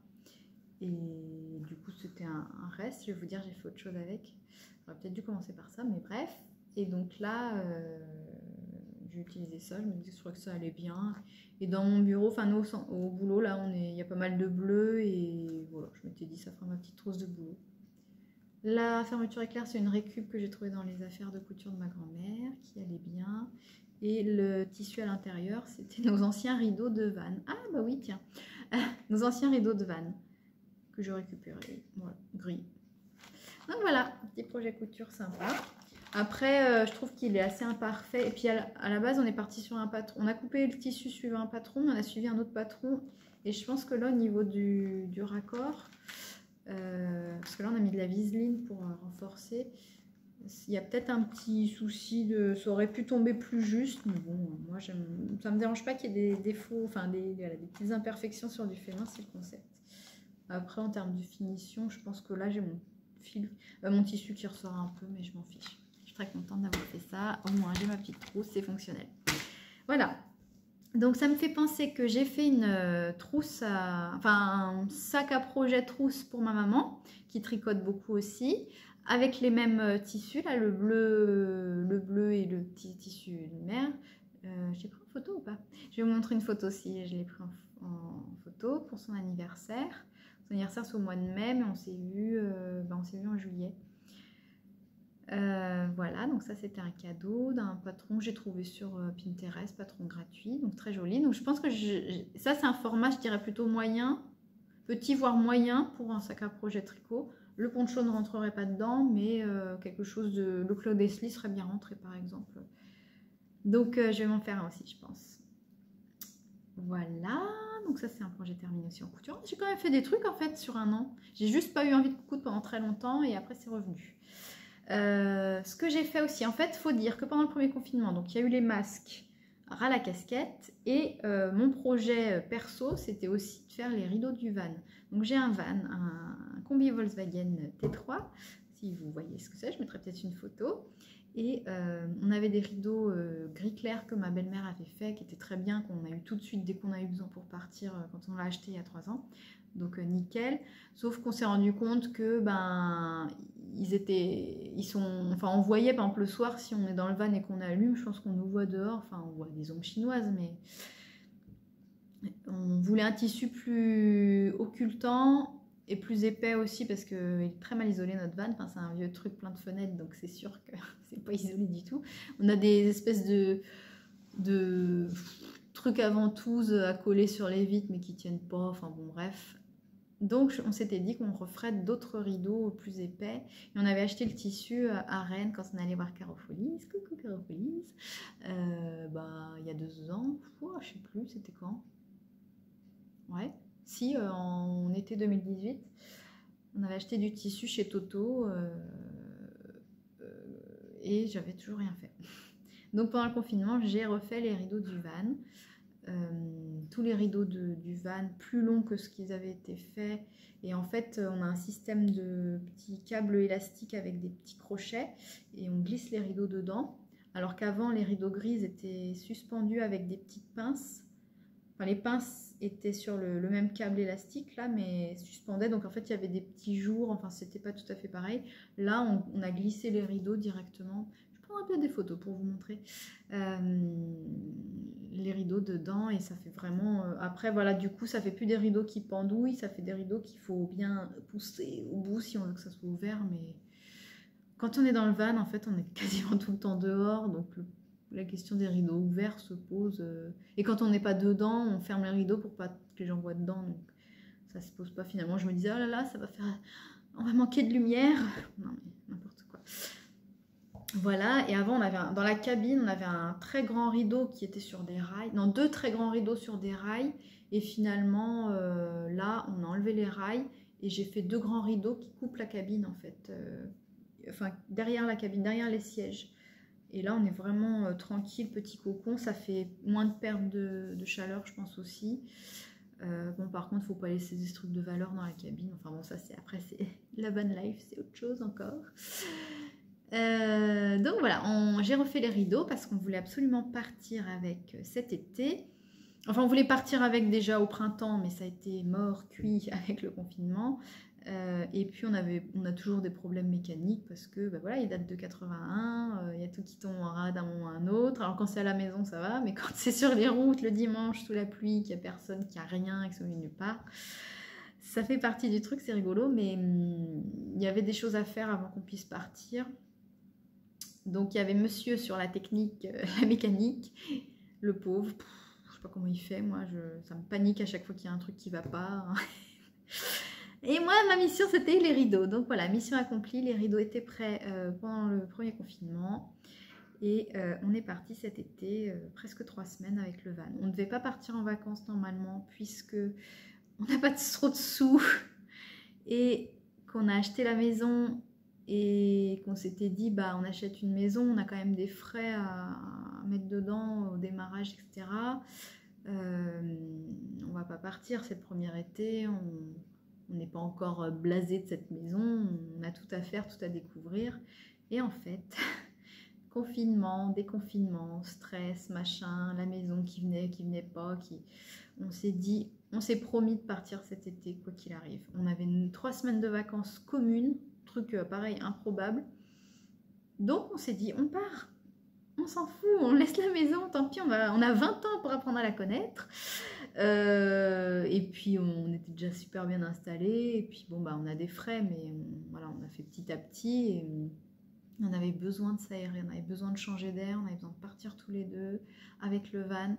et du coup c'était un reste. Je vais vous dire, j'ai fait autre chose avec, j'aurais peut-être dû commencer par ça, mais bref. Et donc là, j'ai utilisé ça, je me disais, je trouvais que ça allait bien. Et dans mon bureau, enfin nous au boulot, là, il y a pas mal de bleu et voilà, je m'étais dit, ça fera ma petite trousse de boulot. La fermeture éclair, c'est une récup que j'ai trouvée dans les affaires de couture de ma grand-mère, qui allait bien. Et le tissu à l'intérieur, c'était nos anciens rideaux de vanne. Ah bah oui, tiens, nos anciens rideaux de vanne que je récupérais, voilà, gris. Donc voilà, un petit projet couture sympa. Après, je trouve qu'il est assez imparfait. Et puis à la base, on est parti sur un patron. On a coupé le tissu suivant un patron, on a suivi un autre patron. Et je pense que là, au niveau du raccord, parce que là, on a mis de la viseline pour renforcer. Il y a peut-être un petit souci de... Ça aurait pu tomber plus juste. Mais bon, moi, ça ne me dérange pas qu'il y ait des défauts, enfin voilà, des petites imperfections sur du fait main, c'est le concept. Après, en termes de finition, je pense que là, j'ai mon tissu qui ressort un peu, mais je m'en fiche. Je suis très contente d'avoir fait ça. Au moins, j'ai ma petite trousse, c'est fonctionnel. Voilà. Donc, ça me fait penser que j'ai fait une trousse, enfin, un sac à projet trousse pour ma maman, qui tricote beaucoup aussi, avec les mêmes tissus, là, le bleu et le petit tissu de mer. J'ai pris en photo ou pas? Je vais vous montrer une photo si je l'ai pris en photo pour son anniversaire. Son anniversaire c'est au mois de mai, mais on s'est vu en juillet. Voilà, donc ça c'était un cadeau d'un patron que j'ai trouvé sur Pinterest, patron gratuit, donc très joli. Donc je pense que ça c'est un format, je dirais plutôt moyen, petit voire moyen pour un sac à projet tricot. Le poncho ne rentrerait pas dedans, mais quelque chose de... Le Claude Esli serait bien rentré par exemple. Donc je vais m'en faire un aussi, je pense. Voilà, donc ça c'est un projet terminé aussi en couture. J'ai quand même fait des trucs en fait sur un an. J'ai juste pas eu envie de coudre pendant très longtemps et après c'est revenu. Ce que j'ai fait aussi, en fait, il faut dire que pendant le premier confinement, donc il y a eu les masques ras la casquette et mon projet perso, c'était aussi de faire les rideaux du van. Donc j'ai un van, un combi Volkswagen T3, si vous voyez ce que c'est, je mettrai peut-être une photo. Et on avait des rideaux gris clair que ma belle-mère avait fait, qui étaient très bien, qu'on a eu tout de suite dès qu'on a eu besoin pour partir quand on l'a acheté il y a 3 ans. Donc nickel. Sauf qu'on s'est rendu compte que enfin on voyait par exemple le soir si on est dans le van et qu'on allume, je pense qu'on nous voit dehors, enfin on voit des ombres chinoises, mais on voulait un tissu plus occultant et plus épais aussi parce qu'il est très mal isolé notre van, enfin, c'est un vieux truc plein de fenêtres donc c'est sûr que c'est pas isolé du tout. On a des espèces de trucs à ventouses à coller sur les vitres mais qui tiennent pas, enfin bon bref. Donc on s'était dit qu'on referait d'autres rideaux plus épais et on avait acheté le tissu à Rennes quand on allait voir Carofolis. Coucou Carofolis, il y a 2 ans, je sais plus c'était quand. Ouais, si, en été 2018, on avait acheté du tissu chez Toto et j'avais toujours rien fait. Donc pendant le confinement, j'ai refait les rideaux du van. Tous les rideaux du van plus longs que ce qu'ils avaient été faits. Et en fait, on a un système de petits câbles élastiques avec des petits crochets et on glisse les rideaux dedans. Alors qu'avant, les rideaux grises étaient suspendus avec des petites pinces. Enfin, les pinces étaient sur le même câble élastique là, mais suspendaient. Donc en fait, il y avait des petits jours. Enfin, c'était pas tout à fait pareil. Là, on a glissé les rideaux directement. Je prendrai peut-être des photos pour vous montrer les rideaux dedans et ça fait vraiment. Après, voilà, du coup, ça fait plus des rideaux qui pendouillent. Ça fait des rideaux qu'il faut bien pousser au bout si on veut que ça soit ouvert. Mais quand on est dans le van, en fait, on est quasiment tout le temps dehors. Donc la question des rideaux ouverts se pose. Et quand on n'est pas dedans, on ferme les rideaux pour pas que les gens voient dedans. Donc ça se pose pas finalement. Je me disais, oh là là, ça va faire... On va manquer de lumière. Non mais n'importe quoi. Voilà, et avant, dans la cabine, on avait un très grand rideau qui était sur des rails. Non, 2 très grands rideaux sur des rails. Et finalement, là, on a enlevé les rails. Et j'ai fait 2 grands rideaux qui coupent la cabine en fait. Enfin, derrière la cabine, derrière les sièges. Et là, on est vraiment tranquille, petit cocon. Ça fait moins de perte de chaleur, je pense aussi. Bon, par contre, il ne faut pas laisser des trucs de valeur dans la cabine. Enfin bon, ça, c'est après, c'est la van life, c'est autre chose encore. Donc voilà, j'ai refait les rideaux parce qu'on voulait absolument partir avec cet été. Enfin, on voulait partir avec déjà au printemps, mais ça a été mort, cuit avec le confinement. Et puis on a toujours des problèmes mécaniques parce que voilà, il date de 81, il y a tout qui tombe en rade d'un moment à un autre. Alors quand c'est à la maison ça va, mais quand c'est sur les routes le dimanche sous la pluie, qu'il n'y a personne, qu'il n'y a rien et que c'est au milieu de nulle part, ça fait partie du truc, c'est rigolo, mais il y avait des choses à faire avant qu'on puisse partir. Donc il y avait monsieur sur la technique, la mécanique, le pauvre, je sais pas comment il fait, moi ça me panique à chaque fois qu'il y a un truc qui va pas. Et moi, ma mission, c'était les rideaux. Donc voilà, mission accomplie, les rideaux étaient prêts pendant le premier confinement. Et on est parti cet été, presque 3 semaines avec le van. On ne devait pas partir en vacances normalement, puisque on n'a pas trop de sous. Et qu'on a acheté la maison et qu'on s'était dit, bah, on achète une maison, on a quand même des frais à mettre dedans au démarrage, etc. On va pas partir, c'est le premier été, on n'est pas encore blasé de cette maison, on a tout à faire, tout à découvrir. Et en fait, confinement, déconfinement, stress, machin, la maison qui venait pas, on s'est dit, on s'est promis de partir cet été, quoi qu'il arrive. On avait 3 semaines de vacances communes, truc pareil, improbable. Donc on s'est dit, on part, on s'en fout, on laisse la maison, tant pis, on a 20 ans pour apprendre à la connaître. Et puis on était déjà super bien installés, et puis bon, bah on a des frais, mais voilà, on a fait petit à petit, et on avait besoin de s'aérer, on avait besoin de changer d'air, on avait besoin de partir tous les deux avec le van.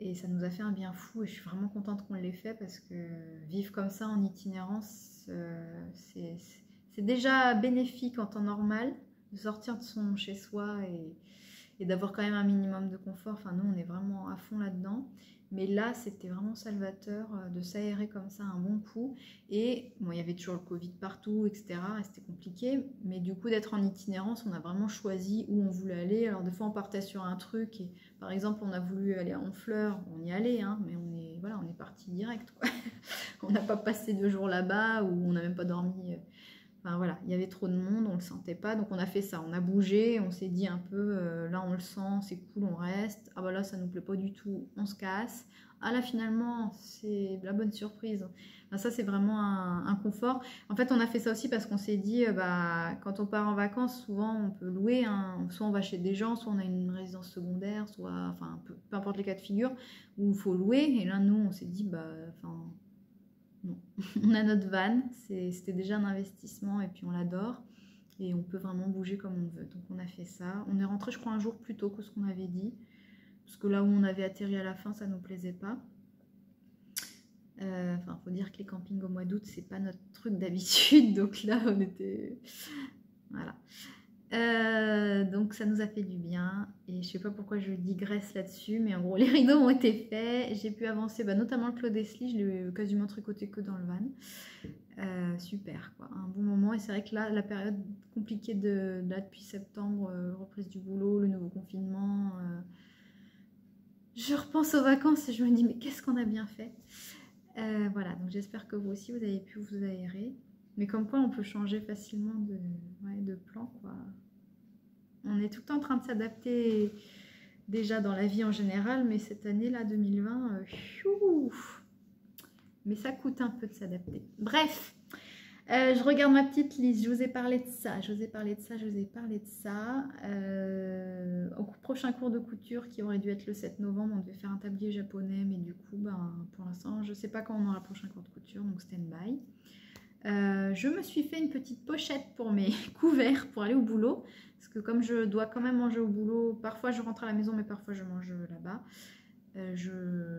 Et ça nous a fait un bien fou et je suis vraiment contente qu'on l'ait fait parce que vivre comme ça en itinérance, c'est déjà bénéfique en temps normal de sortir de son chez-soi et d'avoir quand même un minimum de confort. Enfin, nous, on est vraiment à fond là-dedans. Mais là, c'était vraiment salvateur de s'aérer comme ça un bon coup. Et bon, il y avait toujours le Covid partout, etc. Et c'était compliqué. Mais du coup, d'être en itinérance, on a vraiment choisi où on voulait aller. Alors, des fois, on partait sur un truc. Et, par exemple, on a voulu aller à Honfleur. On y allait, hein, mais on est parti direct, quoi. On n'a pas passé 2 jours là-bas où on n'a même pas dormi. Enfin voilà, il y avait trop de monde, on le sentait pas, donc on a fait ça, on a bougé, on s'est dit un peu, là on le sent, c'est cool, on reste, ah bah là ça nous plaît pas du tout, on se casse, ah là finalement c'est la bonne surprise. Enfin, ça c'est vraiment un confort. En fait on a fait ça aussi parce qu'on s'est dit, bah, quand on part en vacances, souvent on peut louer, hein, soit on va chez des gens, soit on a une résidence secondaire, soit, enfin peu importe les cas de figure, où il faut louer, et là nous on s'est dit, bah, enfin... Non. On a notre van, c'était déjà un investissement et puis on l'adore et on peut vraiment bouger comme on veut. Donc on a fait ça. On est rentré je crois un jour plus tôt que ce qu'on avait dit parce que là où on avait atterri à la fin ça nous plaisait pas. Enfin faut dire que les campings au mois d'août c'est pas notre truc d'habitude donc là on était... Voilà. Donc ça nous a fait du bien et je sais pas pourquoi je digresse là-dessus mais en gros les rideaux ont été faits, j'ai pu avancer notamment le Claude Esli, je l'ai quasiment tricoté que dans le van. Super quoi, un bon moment. Et c'est vrai que là la période compliquée là depuis septembre, reprise du boulot, le nouveau confinement, je repense aux vacances et je me dis mais qu'est-ce qu'on a bien fait. Voilà, donc j'espère que vous aussi vous avez pu vous aérer. Mais comme quoi on peut changer facilement de plan, quoi. On est tout le temps en train de s'adapter déjà dans la vie en général, mais cette année-là, 2020, mais ça coûte un peu de s'adapter. Bref, je regarde ma petite liste, je vous ai parlé de ça, Au prochain cours de couture qui aurait dû être le 7 novembre, on devait faire un tablier japonais, mais du coup, ben, pour l'instant, je ne sais pas quand on aura le prochain cours de couture, donc stand-by. Je me suis fait une petite pochette pour mes couverts pour aller au boulot parce que comme je dois quand même manger au boulot, parfois je rentre à la maison mais parfois je mange là-bas.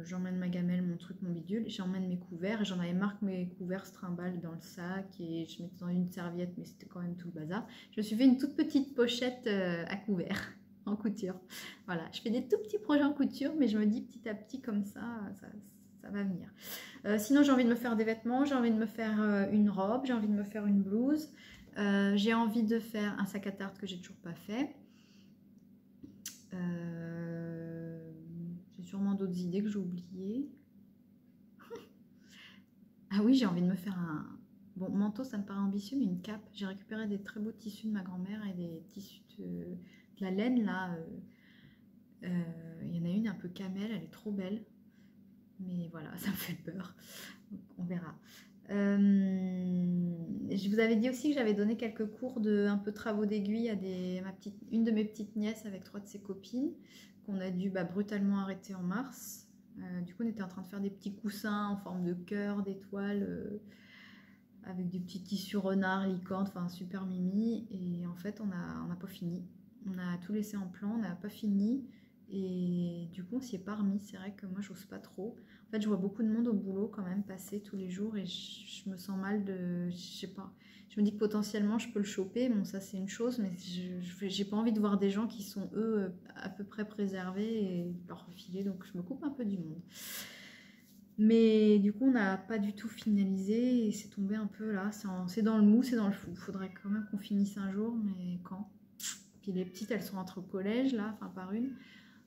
J'emmène ma gamelle, mon truc, mon bidule, j'emmène mes couverts et j'en avais marre que mes couverts se trimballent dans le sac et je mettais dans une serviette mais c'était quand même tout le bazar. Je me suis fait une toute petite pochette à couverts en couture. Voilà, je fais des tout petits projets en couture mais je me dis petit à petit comme ça va venir. Sinon j'ai envie de me faire des vêtements, j'ai envie de me faire une robe, j'ai envie de me faire une blouse, j'ai envie de faire un sac à tarte que j'ai toujours pas fait. J'ai sûrement d'autres idées que j'ai oubliées. Ah oui, j'ai envie de me faire un... Bon, manteau ça me paraît ambitieux, mais une cape. J'ai récupéré des très beaux tissus de ma grand-mère et des tissus de la laine là. Il y en a une un peu camel, elle est trop belle. Mais voilà, ça me fait peur. Donc, on verra. Je vous avais dit aussi que j'avais donné quelques cours de un peu travaux d'aiguille à une de mes petites nièces avec 3 de ses copines qu'on a dû brutalement arrêter en mars. Du coup, on était en train de faire des petits coussins en forme de cœur, d'étoiles, avec des petits tissus renards, licornes, enfin super mimi. Et en fait, on n'a pas fini. On a tout laissé en plan, on n'a pas fini. Et du coup, on s'y est pas remis. C'est vrai que moi, j'ose pas trop. En fait, je vois beaucoup de monde au boulot quand même passer tous les jours et je me sens mal de... Je sais pas. Je me dis que potentiellement, je peux le choper. Bon, ça, c'est une chose, mais j'ai pas envie de voir des gens qui sont, eux, à peu près préservés et leur refiler. Donc, je me coupe un peu du monde. Mais du coup, on n'a pas du tout finalisé et c'est tombé un peu là. C'est dans le mou, c'est dans le flou. Faudrait quand même qu'on finisse un jour, mais quand? Puis les petites, elles sont rentrées au collège, là, enfin par une.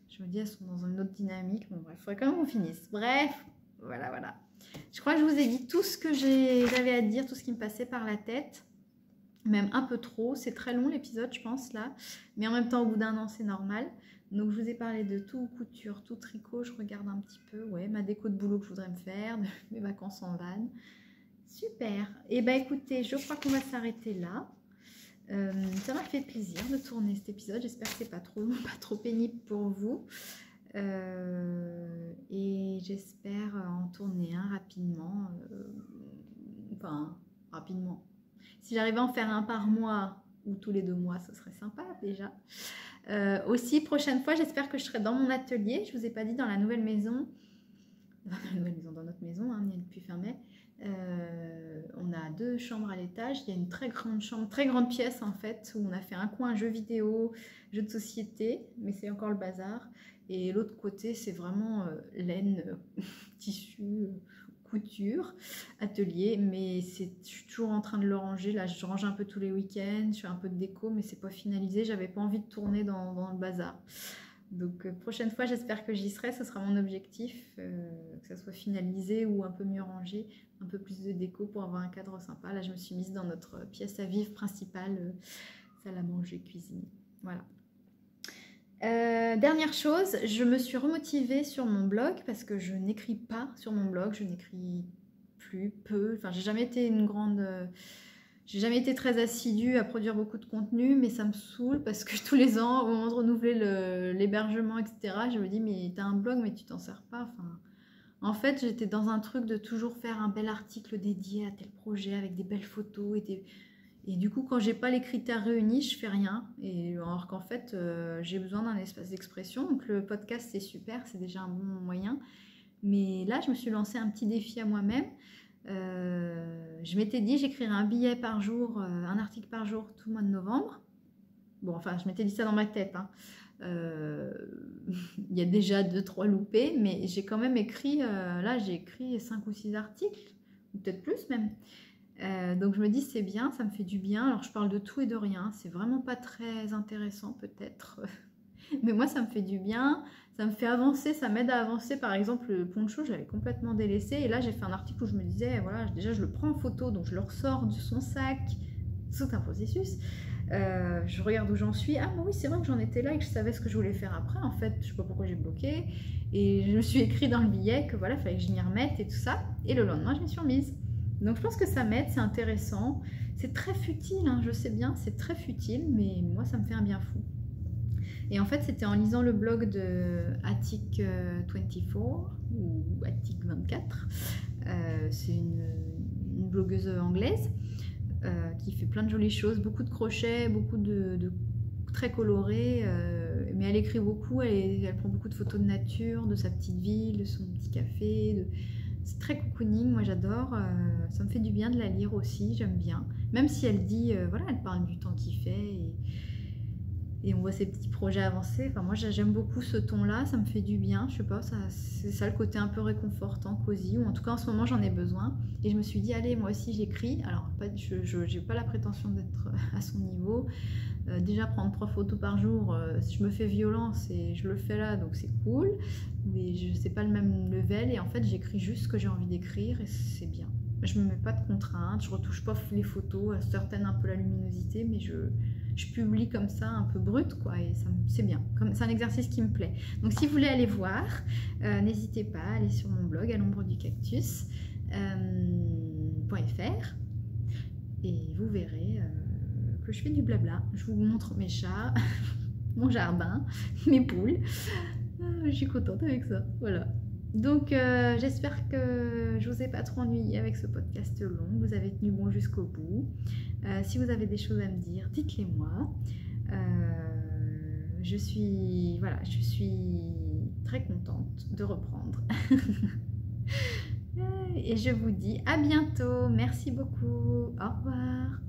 Je me dis, elles sont dans une autre dynamique. Bon, bref, il faudrait quand même qu'on finisse. Bref, voilà. Je crois que je vous ai dit tout ce que j'avais à dire, tout ce qui me passait par la tête. Même un peu trop. C'est très long l'épisode, je pense, là. Mais en même temps, au bout d'un an, c'est normal. Donc, je vous ai parlé de tout, couture, tout tricot. Je regarde un petit peu, ouais, ma déco de boulot que je voudrais me faire, de mes vacances en van. Super. Et bah écoutez, je crois qu'on va s'arrêter là. Ça m'a fait plaisir de tourner cet épisode. J'espère que c'est pas trop pénible pour vous. Et j'espère en tourner un rapidement. Enfin, rapidement. Si j'arrivais à en faire un par mois ou tous les 2 mois, ce serait sympa déjà. Aussi, prochaine fois, j'espère que je serai dans mon atelier. Je vous ai pas dit, dans la nouvelle maison. Dans notre maison, hein, depuis fin mai. On a 2 chambres à l'étage. Il y a une très grande chambre, très grande pièce en fait, où on a fait un coin jeux vidéo, jeux de société, mais c'est encore le bazar. Et l'autre côté, c'est vraiment laine, tissu, couture, atelier. Mais je suis toujours en train de le ranger. Là, je range un peu tous les week-ends, je fais un peu de déco, mais c'est pas finalisé. J'avais pas envie de tourner dans le bazar. Donc prochaine fois, j'espère que j'y serai, ce sera mon objectif, que ça soit finalisé ou un peu mieux rangé, un peu plus de déco pour avoir un cadre sympa. Là, je me suis mise dans notre pièce à vivre principale, salle à manger, cuisine. Voilà. Dernière chose, je me suis remotivée sur mon blog parce que je n'écris pas sur mon blog, je n'écris plus, peu. Enfin, j'ai jamais été une grande... J'ai jamais été très assidue à produire beaucoup de contenu, mais ça me saoule parce que tous les ans, au moment de renouveler l'hébergement, etc., je me dis, mais t'as un blog, mais tu t'en sers pas. Enfin, en fait, j'étais dans un truc de toujours faire un bel article dédié à tel projet avec des belles photos. Et du coup, quand j'ai pas les critères réunis, je fais rien. Et alors qu'en fait, j'ai besoin d'un espace d'expression. Donc le podcast, c'est super, c'est déjà un bon moyen. Mais là, je me suis lancé un petit défi à moi-même. Je m'étais dit j'écrirais un billet par jour, un article par jour tout le mois de novembre. Bon, enfin, je m'étais dit ça dans ma tête, hein. Il y a déjà 2-3 loupés, mais j'ai quand même écrit, là j'ai écrit 5 ou 6 articles, ou peut-être plus même. Donc je me dis c'est bien, ça me fait du bien. Alors je parle de tout et de rien, c'est vraiment pas très intéressant peut-être, mais moi ça me fait du bien. Ça me fait avancer, ça m'aide à avancer. Par exemple, le poncho, j'avais complètement délaissé. Et là, j'ai fait un article où je me disais, voilà, déjà, je le prends en photo, donc je le ressors de son sac. C'est un processus. Je regarde où j'en suis. Ah, bah oui, c'est vrai que j'en étais là et que je savais ce que je voulais faire après. En fait, je sais pas pourquoi j'ai bloqué. Et je me suis écrit dans le billet que voilà, il fallait que je m'y remette et tout ça. Et le lendemain, je m'y suis remise. Donc, je pense que ça m'aide, c'est intéressant. C'est très futile, hein, je sais bien, c'est très futile, mais moi, ça me fait un bien fou. Et en fait, c'était en lisant le blog de Attic24 ou Attic24. C'est une blogueuse anglaise qui fait plein de jolies choses, beaucoup de crochets, beaucoup de très colorés. Mais elle écrit beaucoup, elle prend beaucoup de photos de nature, de sa petite ville, de son petit café. C'est très cocooning, moi j'adore. Ça me fait du bien de la lire aussi, j'aime bien. Même si elle dit, voilà, elle parle du temps qu'il fait et on voit ses petits projets avancer. Enfin, moi, j'aime beaucoup ce ton-là, ça me fait du bien. Je sais pas, c'est ça le côté un peu réconfortant, cosy, ou en tout cas en ce moment j'en ai besoin. Et je me suis dit, allez, moi aussi j'écris. Alors, je n'ai pas la prétention d'être à son niveau. Déjà, prendre 3 photos par jour, je me fais violence et je le fais là, donc c'est cool. Mais je sais pas le même level. Et en fait, j'écris juste ce que j'ai envie d'écrire et c'est bien. Je me mets pas de contraintes, je retouche pas les photos, certaines un peu la luminosité, mais je publie comme ça un peu brut quoi, et c'est bien, c'est un exercice qui me plaît. Donc si vous voulez aller voir, n'hésitez pas à aller sur mon blog à l'ombre du cactus .fr et vous verrez que je fais du blabla. Je vous montre mes chats, mon jardin, mes poules. Je suis contente avec ça, voilà. Donc j'espère que je vous ai pas trop ennuyé avec ce podcast long, vous avez tenu bon jusqu'au bout. Si vous avez des choses à me dire, dites-les moi. voilà, je suis très contente de reprendre. Et je vous dis à bientôt. Merci beaucoup. Au revoir.